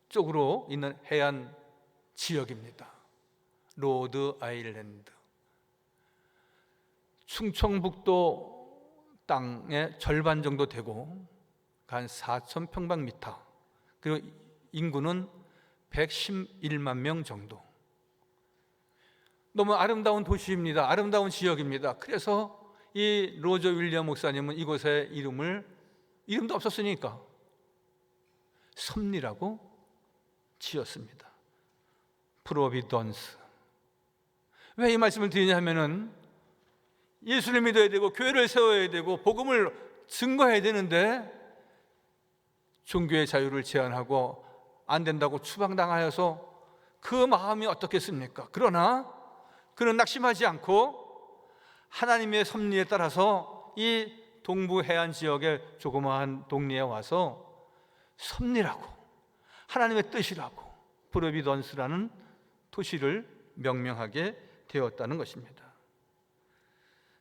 쪽으로 있는 해안 지역입니다. 로드 아일랜드. 충청북도 땅의 절반 정도 되고 한 4,000평방미터, 그리고 인구는 111만 명 정도. 너무 아름다운 도시입니다. 아름다운 지역입니다. 그래서 이 로저 윌리엄 목사님은 이곳의 이름도 없었으니까 섭리라고 지었습니다. 프로비던스. 왜 이 말씀을 드리냐 하면은 예수를 믿어야 되고 교회를 세워야 되고 복음을 증거해야 되는데 종교의 자유를 제한하고 안 된다고 추방당하여서 그 마음이 어떻겠습니까? 그러나 그는 낙심하지 않고 하나님의 섭리에 따라서 이 동부 해안 지역의 조그마한 동네에 와서 섭리라고, 하나님의 뜻이라고 프로비던스라는 도시를 명명하게 되었다는 것입니다.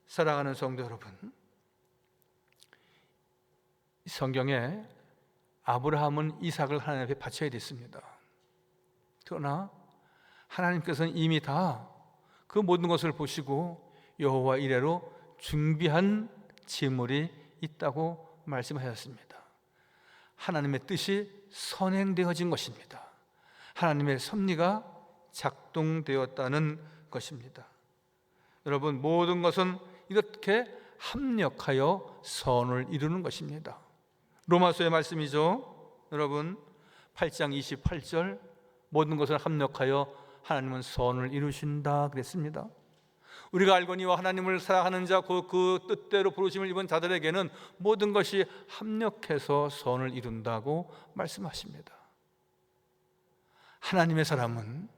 사랑하는 성도 여러분, 성경에 아브라함은 이삭을 하나님 앞에 바쳐야 됐습니다. 그러나 하나님께서는 이미 다 그 모든 것을 보시고 여호와 이레로 준비한 제물이 있다고 말씀하셨습니다. 하나님의 뜻이 선행되어진 것입니다. 하나님의 섭리가 작동되었다는 것입니다. 여러분, 모든 것은 이렇게 합력하여 선을 이루는 것입니다. 로마서의 말씀이죠. 여러분, 8장 28절, 모든 것을 합력하여 하나님은 선을 이루신다 그랬습니다. 우리가 알거니와 하나님을 사랑하는 자, 그 뜻대로 부르심을 입은 자들에게는 모든 것이 합력해서 선을 이룬다고 말씀하십니다. 하나님의 사람은,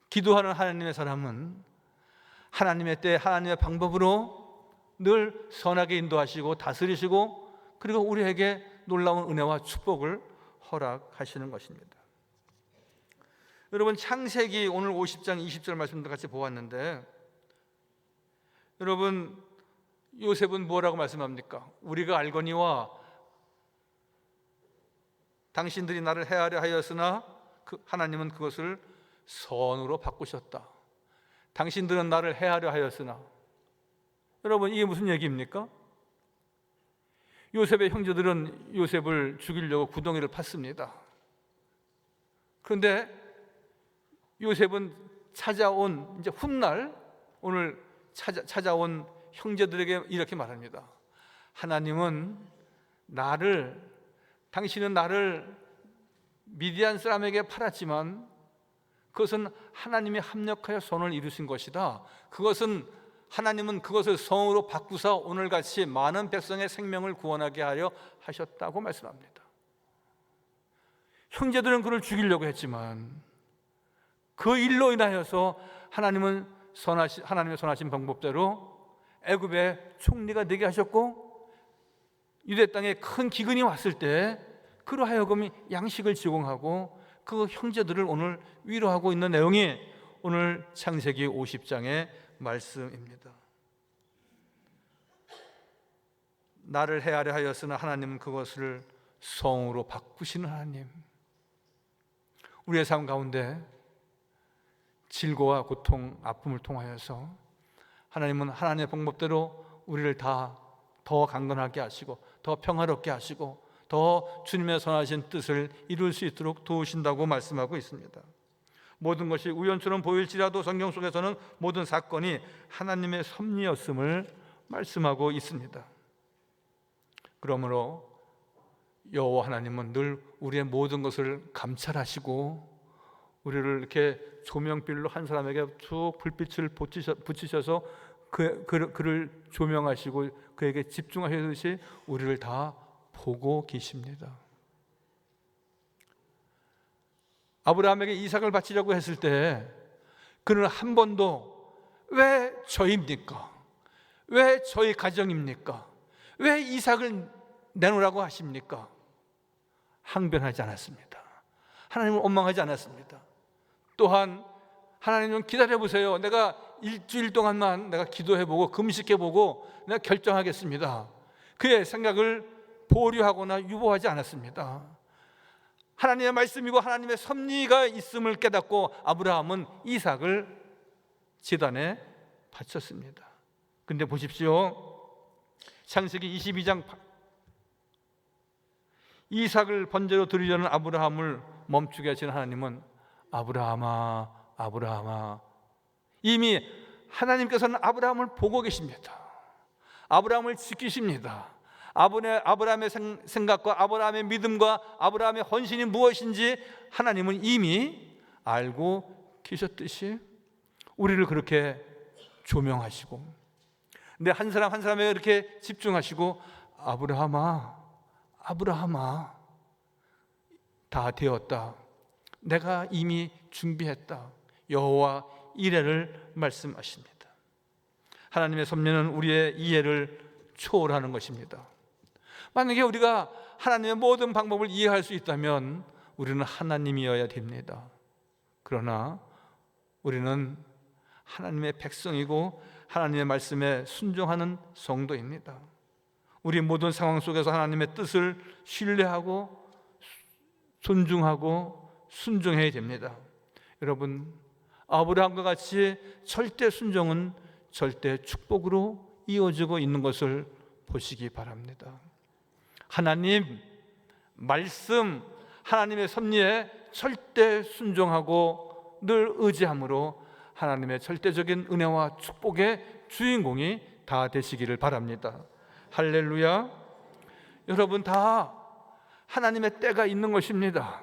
기도하는 하나님의 사람은 하나님의 때 하나님의 방법으로 늘 선하게 인도하시고 다스리시고, 그리고 우리에게 놀라운 은혜와 축복을 허락하시는 것입니다. 여러분, 창세기 오늘 50장 20절 말씀도 같이 보았는데, 여러분, 요셉은 뭐라고 말씀합니까? 우리가 알거니와 당신들이 나를 해하려 하였으나 하나님은 그것을 선으로 바꾸셨다. 당신들은 나를 해하려 하였으나. 여러분, 이게 무슨 얘기입니까? 요셉의 형제들은 요셉을 죽이려고 구덩이를 팠습니다. 그런데 요셉은 찾아온 이제 훗날 오늘 찾아온 형제들에게 이렇게 말합니다. 하나님은 당신은 나를 미디안 사람에게 팔았지만 그것은 하나님이 합력하여 선을 이루신 것이다. 하나님은 그것을 성으로 바꾸사 오늘같이 많은 백성의 생명을 구원하게 하려 하셨다고 말씀합니다. 형제들은 그를 죽이려고 했지만 그 일로 인하여서 하나님의 선하신 방법대로 애굽의 총리가 되게 하셨고, 유대 땅에 큰 기근이 왔을 때 그로 하여금 양식을 제공하고 그 형제들을 오늘 위로하고 있는 내용이 오늘 창세기 50장의 말씀입니다. 나를 해하려 하였으나 하나님은 그것을 성으로 바꾸시는 하나님. 우리의 삶 가운데 질고와 고통, 아픔을 통하여서 하나님은 하나님의 방법대로 우리를 다 더 강건하게 하시고 더 평화롭게 하시고 더 주님의 선하신 뜻을 이룰 수 있도록 도우신다고 말씀하고 있습니다. 모든 것이 우연처럼 보일지라도 성경 속에서는 모든 사건이 하나님의 섭리였음을 말씀하고 있습니다. 그러므로 여호와 하나님은 늘 우리의 모든 것을 감찰하시고 우리를 이렇게 조명빌로 한 사람에게 쭉 불빛을 붙이셔서 그를 조명하시고 그에게 집중하시듯이 우리를 다 보고 계십니다. 아브라함에게 이삭을 바치려고 했을 때 그는 한 번도 왜 저입니까? 왜 저희 가정입니까? 왜 이삭을 내놓으라고 하십니까? 항변하지 않았습니다. 하나님을 원망하지 않았습니다. 또한 하나님은 기다려보세요. 내가 일주일 동안만 내가 기도해보고 금식해보고 내가 결정하겠습니다. 그의 생각을 보류하거나 유보하지 않았습니다. 하나님의 말씀이고 하나님의 섭리가 있음을 깨닫고 아브라함은 이삭을 제단에 바쳤습니다. 근데 보십시오. 창세기 22장 이삭을 번제로 드리려는 아브라함을 멈추게 하신 하나님은 아브라함아, 아브라함아. 이미 하나님께서는 아브라함을 보고 계십니다. 아브라함을 지키십니다. 아브라함의 생각과 아브라함의 믿음과 아브라함의 헌신이 무엇인지 하나님은 이미 알고 계셨듯이 우리를 그렇게 조명하시고, 근데 한 사람 한 사람에게 이렇게 집중하시고 아브라함아, 아브라함아, 다 되었다. 내가 이미 준비했다. 여호와 이레를 말씀하십니다. 하나님의 섭리는 우리의 이해를 초월하는 것입니다. 만약에 우리가 하나님의 모든 방법을 이해할 수 있다면 우리는 하나님이어야 됩니다. 그러나 우리는 하나님의 백성이고 하나님의 말씀에 순종하는 성도입니다. 우리 모든 상황 속에서 하나님의 뜻을 신뢰하고 존중하고 순종해야 됩니다. 여러분, 아브라함과 같이 절대 순종은 절대 축복으로 이어지고 있는 것을 보시기 바랍니다. 하나님 말씀, 하나님의 섭리에 절대 순종하고 늘 의지함으로 하나님의 절대적인 은혜와 축복의 주인공이 다 되시기를 바랍니다. 할렐루야. 여러분, 다 하나님의 때가 있는 것입니다.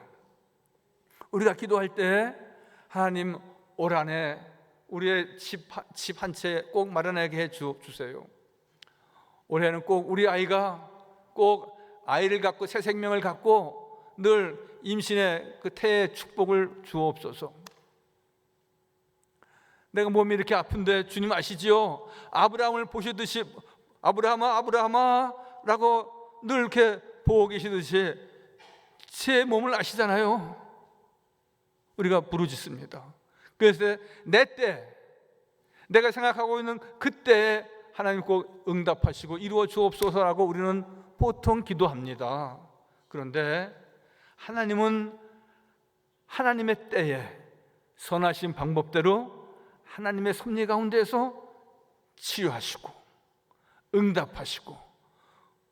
우리가 기도할 때 하나님 올 한해 우리의 집 한 채 꼭 마련하게 해 주세요. 올해는 꼭 우리 아이가 꼭 아이를 갖고 새 생명을 갖고 늘 임신의 그 태의 축복을 주옵소서. 내가 몸이 이렇게 아픈데 주님 아시지요? 아브라함을 보시듯이 아브라함아, 아브라함아 라고 늘 이렇게 보고 계시듯이 제 몸을 아시잖아요. 우리가 부르짖습니다. 그래서 내 때, 내가 생각하고 있는 그때에 하나님 꼭 응답하시고 이루어 주옵소서라고 우리는 보통 기도합니다. 그런데 하나님은 하나님의 때에 선하신 방법대로 하나님의 섭리 가운데서 치유하시고 응답하시고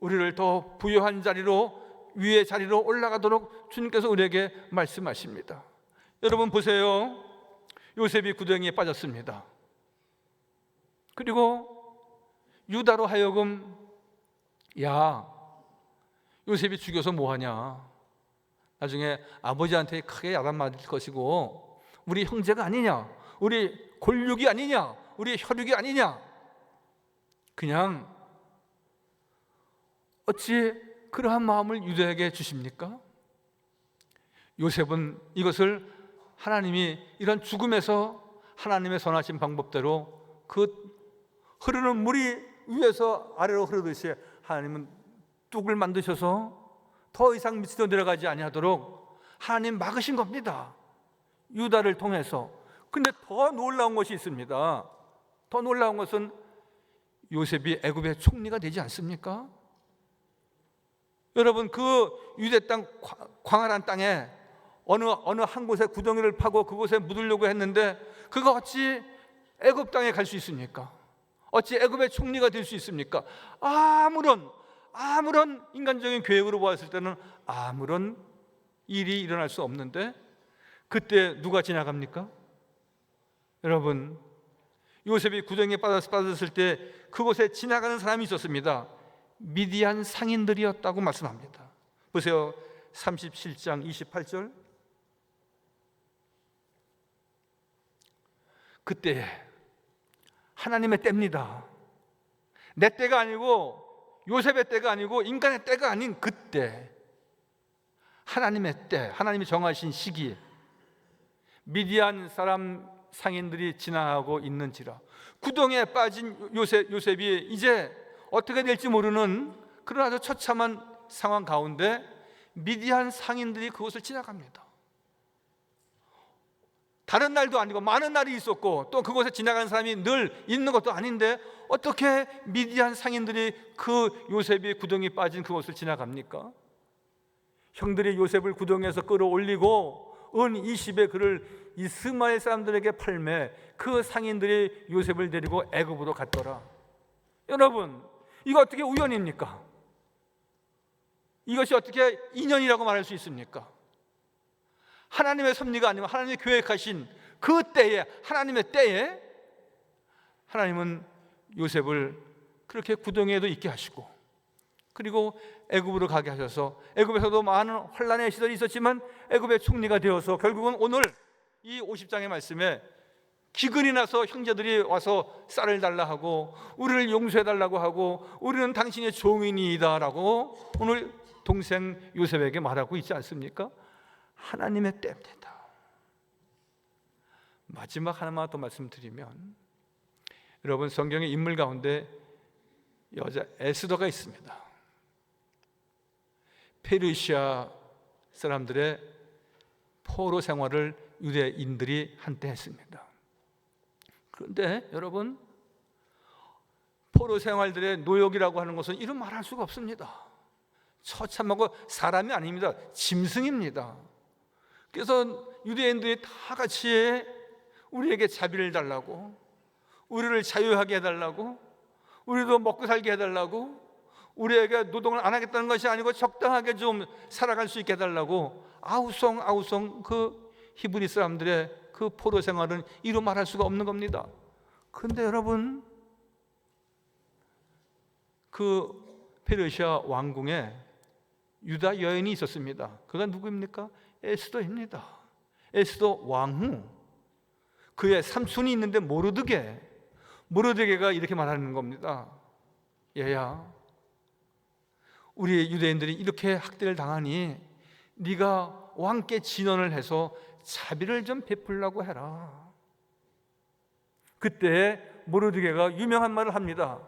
우리를 더 부유한 자리로, 위의 자리로 올라가도록 주님께서 우리에게 말씀하십니다. 여러분 보세요. 요셉이 구덩이에 빠졌습니다. 그리고 유다로 하여금 야, 요셉이 죽여서 뭐하냐, 나중에 아버지한테 크게 야단 맞을 것이고 우리 형제가 아니냐, 우리 골육이 아니냐, 우리 혈육이 아니냐, 그냥 어찌 그러한 마음을 유다에게 주십니까? 요셉은 이것을 하나님이 이런 죽음에서 하나님의 선하신 방법대로 그 흐르는 물이 위에서 아래로 흐르듯이 하나님은 뚝을 만드셔서 더 이상 밑으로 내려가지 아니하도록 하나님 막으신 겁니다. 유다를 통해서. 근데 더 놀라운 것이 있습니다. 더 놀라운 것은 요셉이 애굽의 총리가 되지 않습니까? 여러분, 그 유대 땅, 광활한 땅에 어느 한 곳에 구덩이를 파고 그곳에 묻으려고 했는데 그가 어찌 애굽 땅에 갈 수 있습니까? 어찌 애굽의 총리가 될 수 있습니까? 아무런 인간적인 계획으로 보았을 때는 아무런 일이 일어날 수 없는데 그때 누가 지나갑니까? 여러분, 요셉이 구덩이에 빠졌을 때 그곳에 지나가는 사람이 있었습니다. 미디안 상인들이었다고 말씀합니다. 보세요. 37장 28절. 그때 하나님의 때입니다. 내 때가 아니고 요셉의 때가 아니고 인간의 때가 아닌 그때, 하나님의 때, 하나님이 정하신 시기에 미디안 사람 상인들이 지나가고 있는지라. 구덩이에 빠진 요셉이 이제 어떻게 될지 모르는 그런 아주 처참한 상황 가운데 미디안 상인들이 그곳을 지나갑니다. 다른 날도 아니고 많은 날이 있었고 또 그곳에 지나가는 사람이 늘 있는 것도 아닌데 어떻게 미디안 상인들이 그 요셉이 구덩이에 빠진 그곳을 지나갑니까? 형들이 요셉을 구덩이에서 끌어올리고 은 20의 그를 이스마엘 사람들에게 팔매 그 상인들이 요셉을 데리고 애굽으로 갔더라. 여러분, 이거 어떻게 우연입니까? 이것이 어떻게 인연이라고 말할 수 있습니까? 하나님의 섭리가 아니면 하나님이 계획하신 그 때에, 하나님의 때에 하나님은 요셉을 그렇게 구덩이에도 있게 하시고 그리고 애굽으로 가게 하셔서 애굽에서도 많은 환난의 시절이 있었지만 애굽의 총리가 되어서 결국은 오늘 이 50장의 말씀에 기근이 나서 형제들이 와서 쌀을 달라 하고 우리를 용서해 달라고 하고 우리는 당신의 종인이다 라고 오늘 동생 요셉에게 말하고 있지 않습니까? 하나님의 때입니다. 마지막 하나만 더 말씀드리면, 여러분, 성경의 인물 가운데 여자 에스더가 있습니다. 페르시아 사람들의 포로 생활을 유대인들이 한때 했습니다. 그런데 여러분, 포로 생활들의 노역이라고 하는 것은 이런 말할 수가 없습니다. 처참하고 사람이 아닙니다. 짐승입니다. 그래서 유대인들이 다 같이 우리에게 자비를 달라고, 우리를 자유하게 해달라고, 우리도 먹고 살게 해달라고, 우리에게 노동을 안 하겠다는 것이 아니고 적당하게 좀 살아갈 수 있게 해달라고 아우성 그 히브리 사람들의 그 포로 생활은 이로 말할 수가 없는 겁니다. 그런데 여러분, 그 페르시아 왕궁에 유다 여인이 있었습니다. 그가 누구입니까? 에스더입니다. 에스더 왕후, 그의 삼촌이 있는데 모르드게가 이렇게 말하는 겁니다. 얘야, 우리 유대인들이 이렇게 학대를 당하니 네가 왕께 진언을 해서 자비를 좀 베풀라고 해라. 그때 모르드게가 유명한 말을 합니다.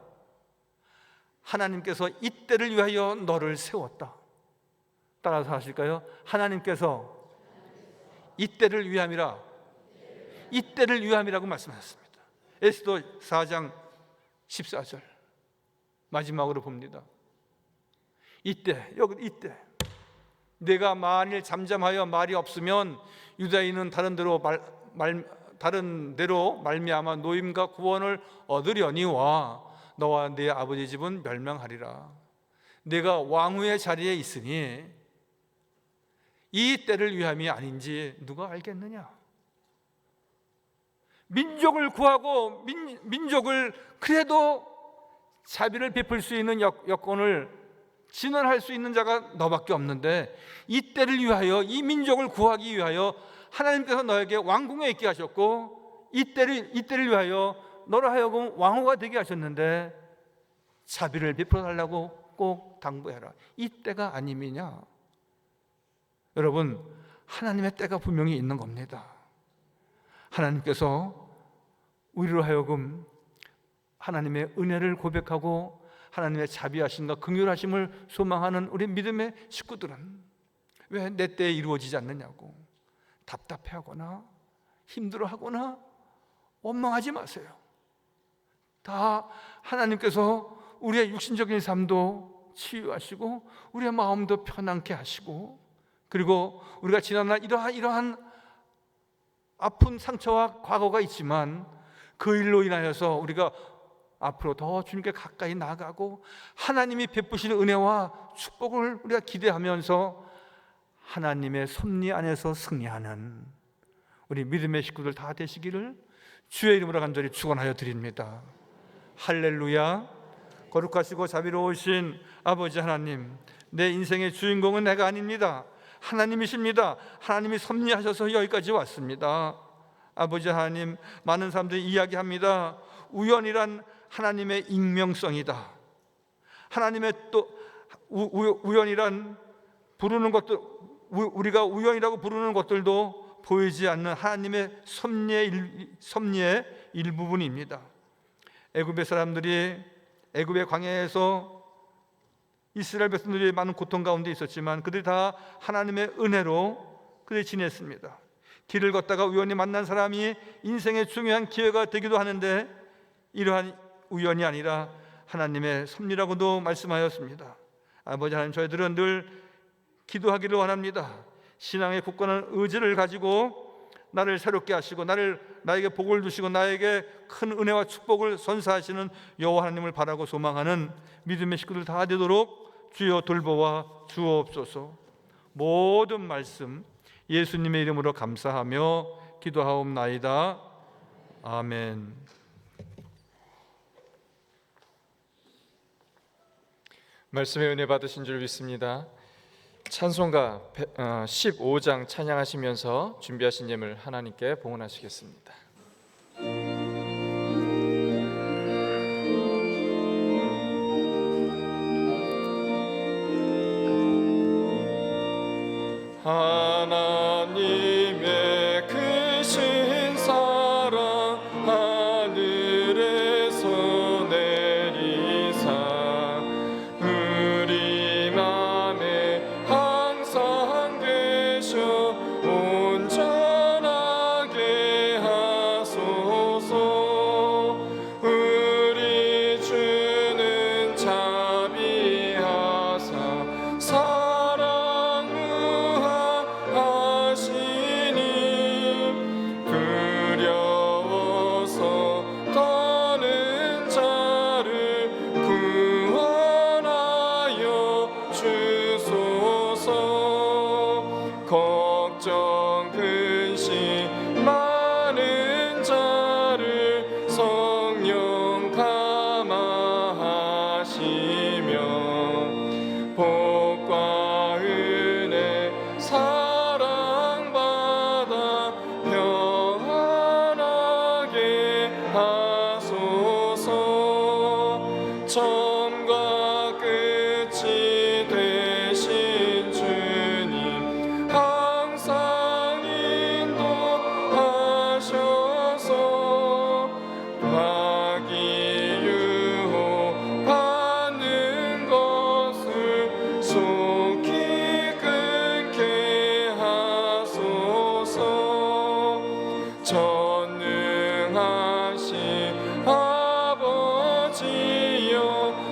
하나님께서 이때를 위하여 너를 세웠다. 따라서 하실까요? 하나님께서 이때를 위함이라, 이때를 위함이라고 말씀하셨습니다. 에스더 4장 14절 마지막으로 봅니다. 이때, 내가 만일 잠잠하여 말이 없으면 유다인은 다른 데로 말미암아 노임과 구원을 얻으려니와 너와 네 아버지 집은 멸망하리라. 내가 왕후의 자리에 있으니 이 때를 위함이 아닌지 누가 알겠느냐? 민족을 구하고 민족을 그래도 자비를 베풀 수 있는 여건을 진언할 수 있는 자가 너밖에 없는데 이 때를 위하여, 이 민족을 구하기 위하여 하나님께서 너에게 왕궁에 있게 하셨고 이 때를 위하여 너로 하여금 왕후가 되게 하셨는데 자비를 베풀어 달라고 꼭 당부해라. 이 때가 아님이냐? 여러분, 하나님의 때가 분명히 있는 겁니다. 하나님께서 우리로 하여금 하나님의 은혜를 고백하고 하나님의 자비하심과 긍휼하심을 소망하는 우리 믿음의 식구들은 왜 내 때에 이루어지지 않느냐고 답답해하거나 힘들어하거나 원망하지 마세요. 다 하나님께서 우리의 육신적인 삶도 치유하시고 우리의 마음도 편안케 하시고, 그리고 우리가 지난날 이러한 아픈 상처와 과거가 있지만 그 일로 인하여서 우리가 앞으로 더 주님께 가까이 나아가고 하나님이 베푸시는 은혜와 축복을 우리가 기대하면서 하나님의 섭리 안에서 승리하는 우리 믿음의 식구들 다 되시기를 주의 이름으로 간절히 축원하여 드립니다. 할렐루야. 거룩하시고 자비로우신 아버지 하나님, 내 인생의 주인공은 내가 아닙니다. 하나님이십니다. 하나님이 섭리하셔서 여기까지 왔습니다. 아버지 하나님, 많은 사람들이 이야기합니다. 우연이란 하나님의 익명성이다. 하나님의 또 우연이란 부르는 것들, 우리가 우연이라고 부르는 것들도 보이지 않는 하나님의 섭리의 일부분입니다. 애굽의 사람들이 애굽의 광야에서 이스라엘 백성들이 많은 고통 가운데 있었지만 그들이 다 하나님의 은혜로 그들이 지냈습니다. 길을 걷다가 우연히 만난 사람이 인생의 중요한 기회가 되기도 하는데 이러한 우연이 아니라 하나님의 섭리라고도 말씀하였습니다. 아버지 하나님, 저희들은 늘 기도하기를 원합니다. 신앙의 굳건한 의지를 가지고 나를 새롭게 하시고 나에게 복을 주시고 나에게 큰 은혜와 축복을 선사하시는 여호와 하나님을 바라고 소망하는 믿음의 식구들 다 되도록 주여 돌보아 주옵소서. 모든 말씀 예수님의 이름으로 감사하며 기도하옵나이다. 아멘. 말씀의 은혜 받으신 줄 믿습니다. 찬송가 15장 찬양하시면서 준비하신 예물 하나님께 봉헌하시겠습니다. 하나님의 크신 사랑 하늘에서 내리사 우리 맘에 항상 계셔 온전하게 하소서. 우리 주는 자비하사 사랑 무한하시니 두려워서 떠는 자를 구원하여 주소서. 걱정 근심 많은 자를 성령 감화하시며 복과 은혜 사랑받아 평안하게 하소서. 처음과 끝이 되신 주님 항상 인도하셔서 마귀 유혹 받는 것을 속히 끊게 하소서. 전능하신 아버지여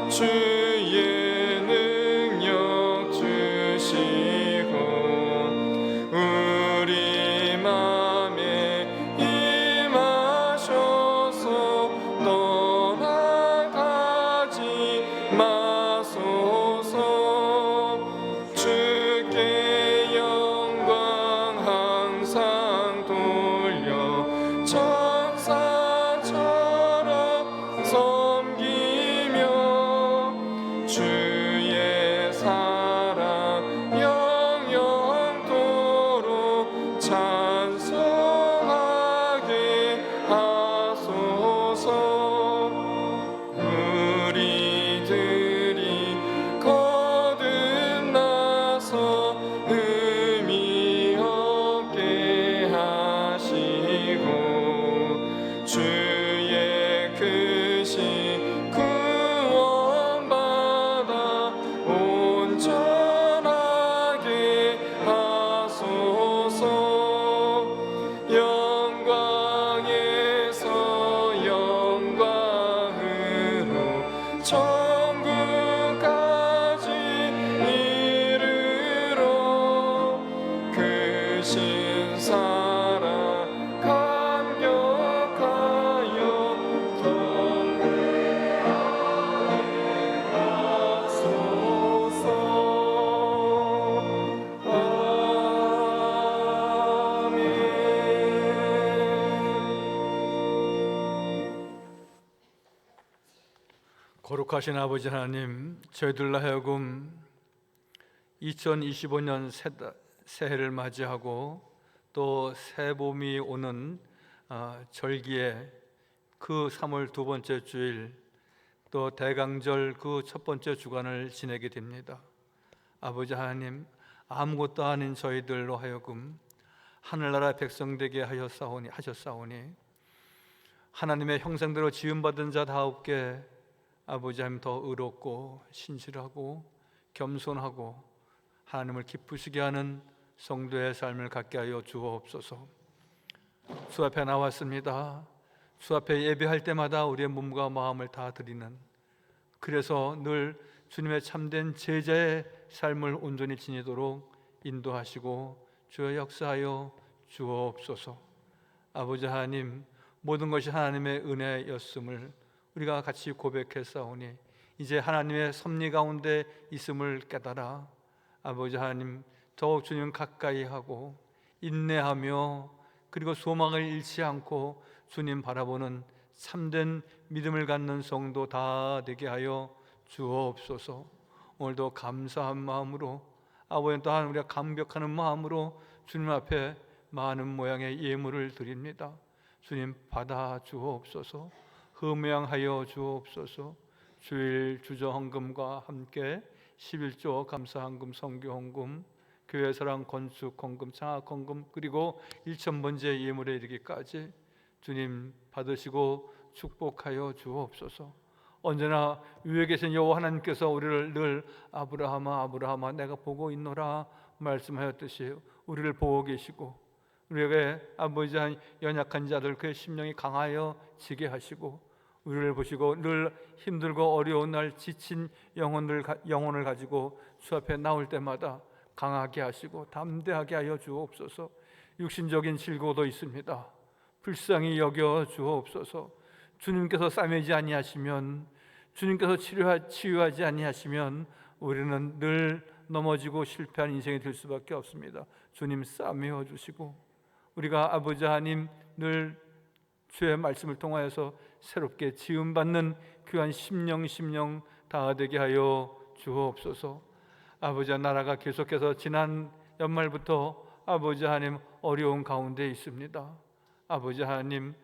주의 능력 주시고 우리 맘에 임하셔서 떠나가지 마소서. 주께 영광 항상 돌려 천사처럼 섬기며 주의 사랑 영영토록 찬송하게 하소서. 우리들이 거듭나서 의미 없게 하시고 주의 크신 구원받아 온전하게 하소서. 영광에서 영광으로 천국까지 이르러 크신 사랑 감격하여 거룩하신 아버지 하나님, 저희들로 하여금 2025년 새해를 맞이하고 또 새봄이 오는 절기에 그 3월 두 번째 주일, 또 대강절 그 첫 번째 주간을 지내게 됩니다. 아버지 하나님, 아무것도 아닌 저희들로 하여금 하늘나라 백성 되게 하셨사오니 하나님의 형상대로 지음받은 자다옵게 아버지 하나님 더 의롭고 신실하고 겸손하고 하나님을 기쁘시게 하는 성도의 삶을 갖게 하여 주옵소서. 주 앞에 나왔습니다. 주 앞에 예배할 때마다 우리의 몸과 마음을 다 드리는, 그래서 늘 주님의 참된 제자의 삶을 온전히 지니도록 인도하시고 주여 역사하여 주옵소서. 아버지 하나님, 모든 것이 하나님의 은혜였음을 우리가 같이 고백했사오니 이제 하나님의 섭리 가운데 있음을 깨달아 아버지 하나님 더욱 주님 가까이 하고 인내하며 그리고 소망을 잃지 않고 주님 바라보는 참된 믿음을 갖는 성도 다 되게 하여 주옵소서. 오늘도 감사한 마음으로 아버지 또한 우리가 감격하는 마음으로 주님 앞에 많은 모양의 예물을 드립니다. 주님 받아 주옵소서. 흠양하여 주옵소서. 주일 주저 헌금과 함께 11조 감사헌금, 성교헌금, 교회사랑 건축 헌금, 장학 헌금, 그리고 1,000번째 예물에 이르기까지 주님 받으시고 축복하여 주옵소서. 언제나 위에 계신 여호와 하나님께서 우리를 늘 아브라함아 아브라함아 내가 보고 있노라 말씀하였듯이 우리를 보고 계시고 우리에게 아버지 한 연약한 자들 그의 심령이 강하여 지게 하시고 우리를 보시고 늘 힘들고 어려운 날 지친 영혼을 가지고 주 앞에 나올 때마다 강하게 하시고 담대하게 하여 주옵소서. 육신적인 질고도 있습니다. 불쌍히 여겨 주옵소서. 주님께서 싸매지 아니하시면, 주님께서 치유하지 아니하시면 우리는 늘 넘어지고 실패한 인생이 될 수밖에 없습니다. 주님 싸매어 주시고 우리가 아버지 하나님 늘 주의 말씀을 통하여서 새롭게 지음받는 귀한 심령 다 되게 하여 주옵소서. 아버지 나라가 계속해서 지난 연말부터 아버지 하나님 어려운 가운데 있습니다. 아버지 하나님,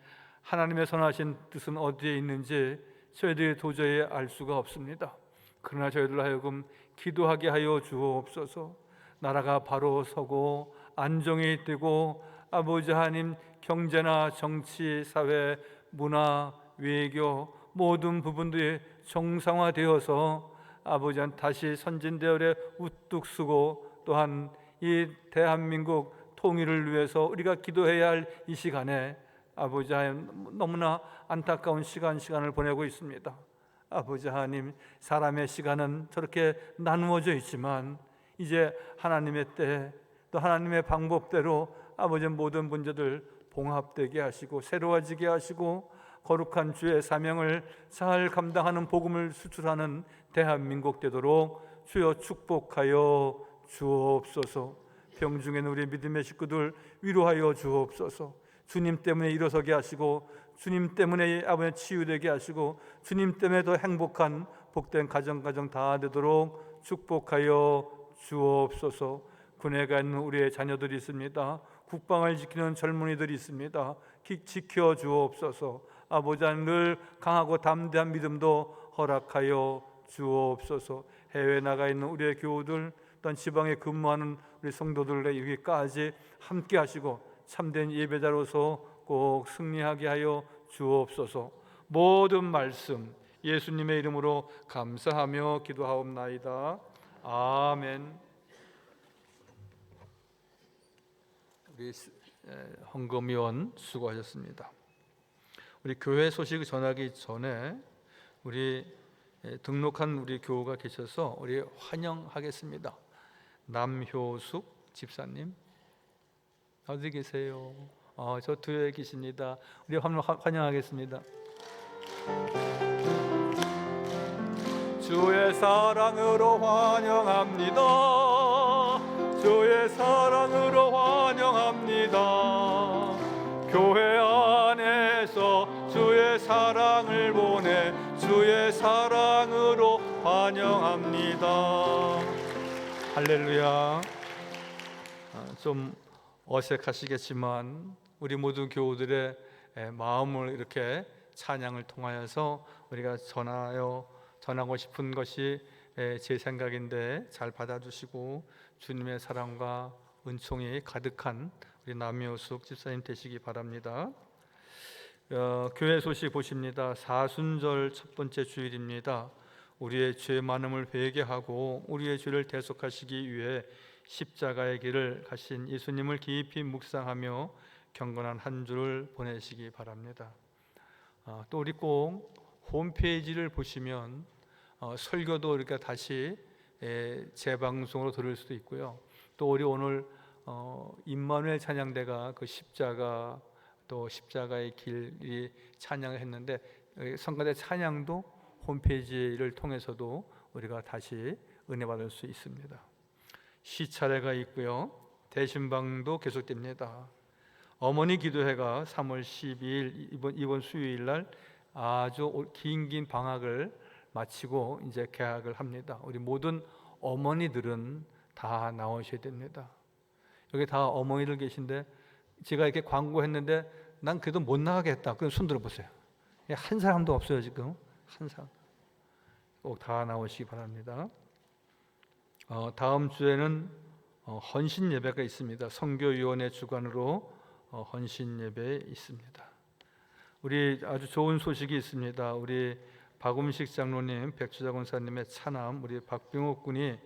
하나님의 선하신 뜻은 어디에 있는지 저희들이 도저히 알 수가 없습니다. 그러나 저희들로 하여금 기도하게 하여 주옵소서. 나라가 바로 서고 안정이 되고 아버지 하나님 경제나 정치, 사회, 문화, 외교 모든 부분들이 정상화되어서 아버지 하나님 다시 선진대열에 우뚝 서고 또한 이 대한민국 통일을 위해서 우리가 기도해야 할 이 시간에 아버지 하나님 너무나 안타까운 시간을 보내고 있습니다. 아버지 하나님, 사람의 시간은 저렇게 나누어져 있지만 이제 하나님의 때 또 하나님의 방법대로 아버지 모든 문제들 봉합되게 하시고 새로워지게 하시고 거룩한 주의 사명을 잘 감당하는 복음을 수출하는 대한민국 되도록 주여 축복하여 주옵소서. 병중에 있는 우리 믿음의 식구들 위로하여 주옵소서. 주님 때문에 일어서게 하시고 주님 때문에 아버지 치유되게 하시고 주님 때문에 더 행복한 복된 가정 다 되도록 축복하여 주옵소서. 군에 가 있는 우리의 자녀들이 있습니다. 국방을 지키는 젊은이들이 있습니다. 지켜 주옵소서. 아버지 하나님 늘 강하고 담대한 믿음도 허락하여 주옵소서. 해외에 나가 있는 우리의 교우들 또한 지방에 근무하는 우리 성도들의 여기까지 함께 하시고 참된 예배자로서 꼭 승리하게 하여 주옵소서. 모든 말씀 예수님의 이름으로 감사하며 기도하옵나이다. 아멘. 우리 헌금위원 수고하셨습니다. 우리 교회 소식 전하기 전에 우리 등록한 우리 교우가 계셔서 우리 환영하겠습니다. 남효숙 집사님 어디 계세요? 저 뒤에 계십니다. 우리 환영하겠습니다. 주의 사랑으로 환영합니다. 주의 사랑으로 환영합니다. 교회 안에서 주의 사랑을 보내 주의 사랑 환영합니다. 할렐루야. 좀 어색하시겠지만 우리 모두 교우들의 마음을 이렇게 찬양을 통하여서 우리가 전하고 싶은 것이 제 생각인데 잘 받아주시고 주님의 사랑과 은총이 가득한 우리 남효숙 집사님 되시기 바랍니다. 교회 소식 보십니다. 사순절 첫 번째 주일입니다. 우리의 죄 많음을 회개하고 우리의 죄를 대속하시기 위해 십자가의 길을 가신 예수님을 깊이 묵상하며 경건한 한 주를 보내시기 바랍니다. 또 우리 꼭 홈페이지를 보시면 설교도 이렇게 다시 재방송으로 들을 수도 있고요. 또 우리 오늘 임마누엘 찬양대가 그 십자가 또 십자가의 길이 찬양을 했는데 성가대 찬양도 홈페이지를 통해서도 우리가 다시 은혜 받을 수 있습니다. 시차례가 있고요. 대신방도 계속됩니다. 어머니 기도회가 3월 12일 이번 수요일 날 아주 긴 방학을 마치고 이제 개학을 합니다. 우리 모든 어머니들은 다 나오셔야 됩니다. 여기 다 어머니들 계신데 제가 이렇게 광고했는데 난 그래도 못 나가겠다. 그럼 손 들어보세요. 한 사람도 없어요 지금. 한 사람. 꼭 다 나오시기 바랍니다. 다음 주에는 헌신 예배가 있습니다. 선교위원회 주관으로 헌신 예배 있습니다. 우리 아주 좋은 소식이 있습니다. 우리 박음식 장로님, 백주자 권사님의 차남 우리 박병옥 군이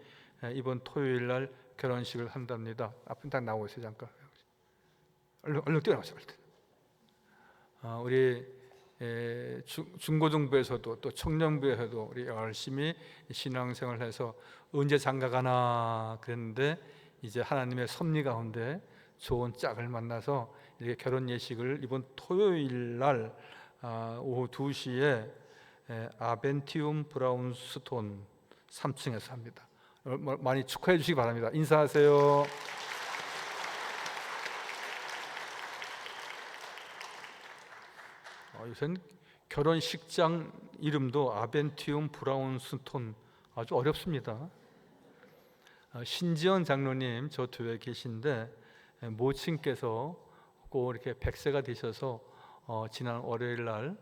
이번 토요일 날 결혼식을 한답니다. 앞에 딱 나오세요 잠깐. 얼른 뛰어나오세요. 우리 중고등부에서도 또 청년부에서도 우리 열심히 신앙생활을 해서 언제 장가 가나 그랬는데 이제 하나님의 섭리 가운데 좋은 짝을 만나서 이렇게 결혼 예식을 이번 토요일 날 오후 2시에 아벤티움 브라운스톤 3층에서 합니다. 많이 축하해 주시기 바랍니다. 인사하세요. 요새는 결혼식장 이름도 아벤티움 브라운스톤 아주 어렵습니다. 신지연 장로님 저 뒤에 계신데 모친께서 꼭 이렇게 100세가 되셔서 지난 월요일 날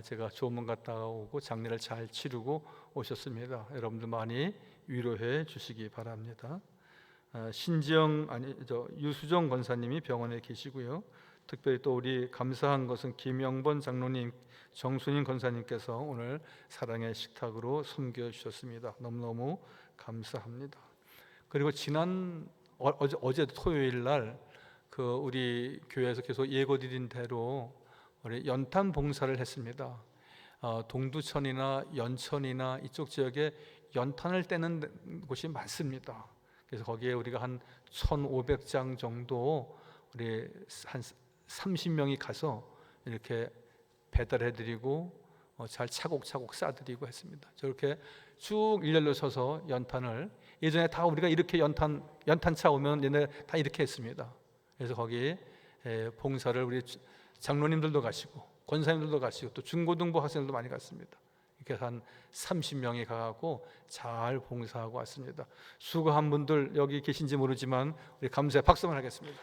제가 조문 갔다 오고 장례를 잘 치르고 오셨습니다. 여러분들 많이 위로해 주시기 바랍니다. 유수정 권사님이 병원에 계시고요. 특별히 또 우리 감사한 것은 김영번 장로님, 정순인 권사님께서 오늘 사랑의 식탁으로 섬겨주셨습니다. 너무너무 감사합니다. 그리고 어제 토요일 날 그 우리 교회에서 계속 예고드린 대로 우리 연탄 봉사를 했습니다. 동두천이나 연천이나 이쪽 지역에 연탄을 떼는 곳이 많습니다. 그래서 거기에 우리가 한 1,500장 정도 우리 한 30명이 가서 이렇게 배달해드리고 잘 차곡차곡 싸드리고 했습니다. 저렇게 쭉 일렬로 서서 연탄을 예전에 다 우리가 이렇게 연탄차 오면 얘네 다 이렇게 했습니다. 그래서 거기 봉사를 우리 장로님들도 가시고 권사님들도 가시고 또 중고등부 학생들도 많이 갔습니다. 이렇게 한 30명이 가고 잘 봉사하고 왔습니다. 수고한 분들 여기 계신지 모르지만 우리 감사의 박수만 하겠습니다.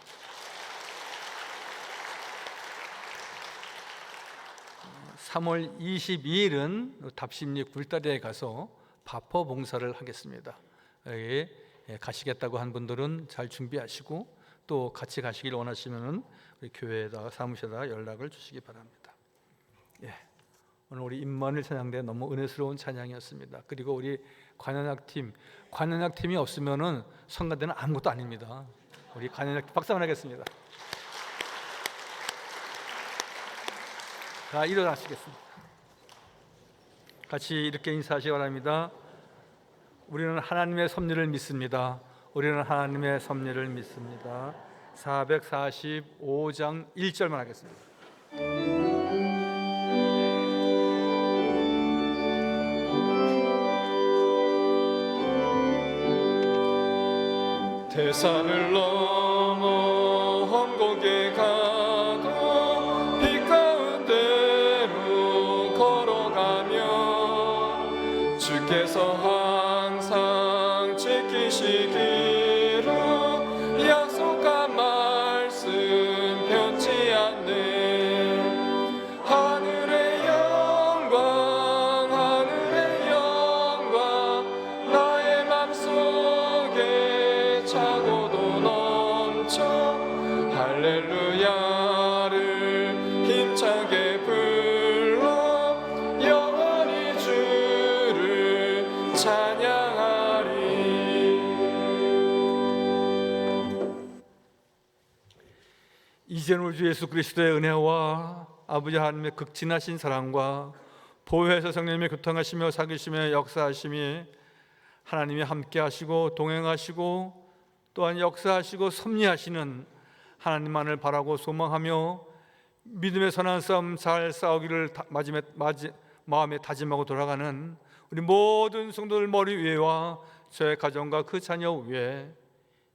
(3월 22일은) 답심리 굴다리에 가서 바퍼 봉사를 하겠습니다. 여기 가시겠다고 한 분들은 잘 준비하시고 또 같이 가시길 원하시면 우리 교회에다가 사무실에다가 연락을 주시기 바랍니다. 오늘 우리 임마누엘 찬양대 너무 은혜스러운 찬양이었습니다. 그리고 우리 관현악팀이 없으면은 성가대는 아무것도 아닙니다. 우리 관현악팀 박수 한번 하겠습니다. 자, 일어나시겠습니다. 같이 이렇게 인사하시기 바랍니다. 우리는 하나님의 섭리를 믿습니다. 우리는 하나님의 섭리를 믿습니다. 445장 1절만 하겠습니다. 대산을 넘어 험곡에 가도 빛 가운데로 걸어가며 주께 주께서 항상 지키시기로 약속한 말씀 변치 않네. 하늘의 영광 나의 맘속에 차고도 넘쳐 할렐루야를 힘차게 불러 영원히 주를 찬양하리. 이제는 우리 주 예수 그리스도의 은혜와 아버지 하나님의 극진하신 사랑과 보혜사 성령님의 교통하시며 사귀시며 역사하심이 하나님이 함께하시고 동행하시고 또한 역사하시고 섭리하시는 하나님만을 바라고 소망하며 믿음의 선한 싸움 잘 싸우기를 마음에 다짐하고 돌아가는 우리 모든 성도들 머리 위에와 저의 가정과 그 자녀 위에,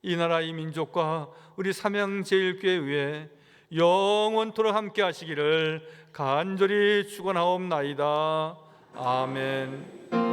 이 나라 이 민족과 우리 삼양제일교회 위에 영원토록 함께 하시기를 간절히 축원하옵나이다. 아멘.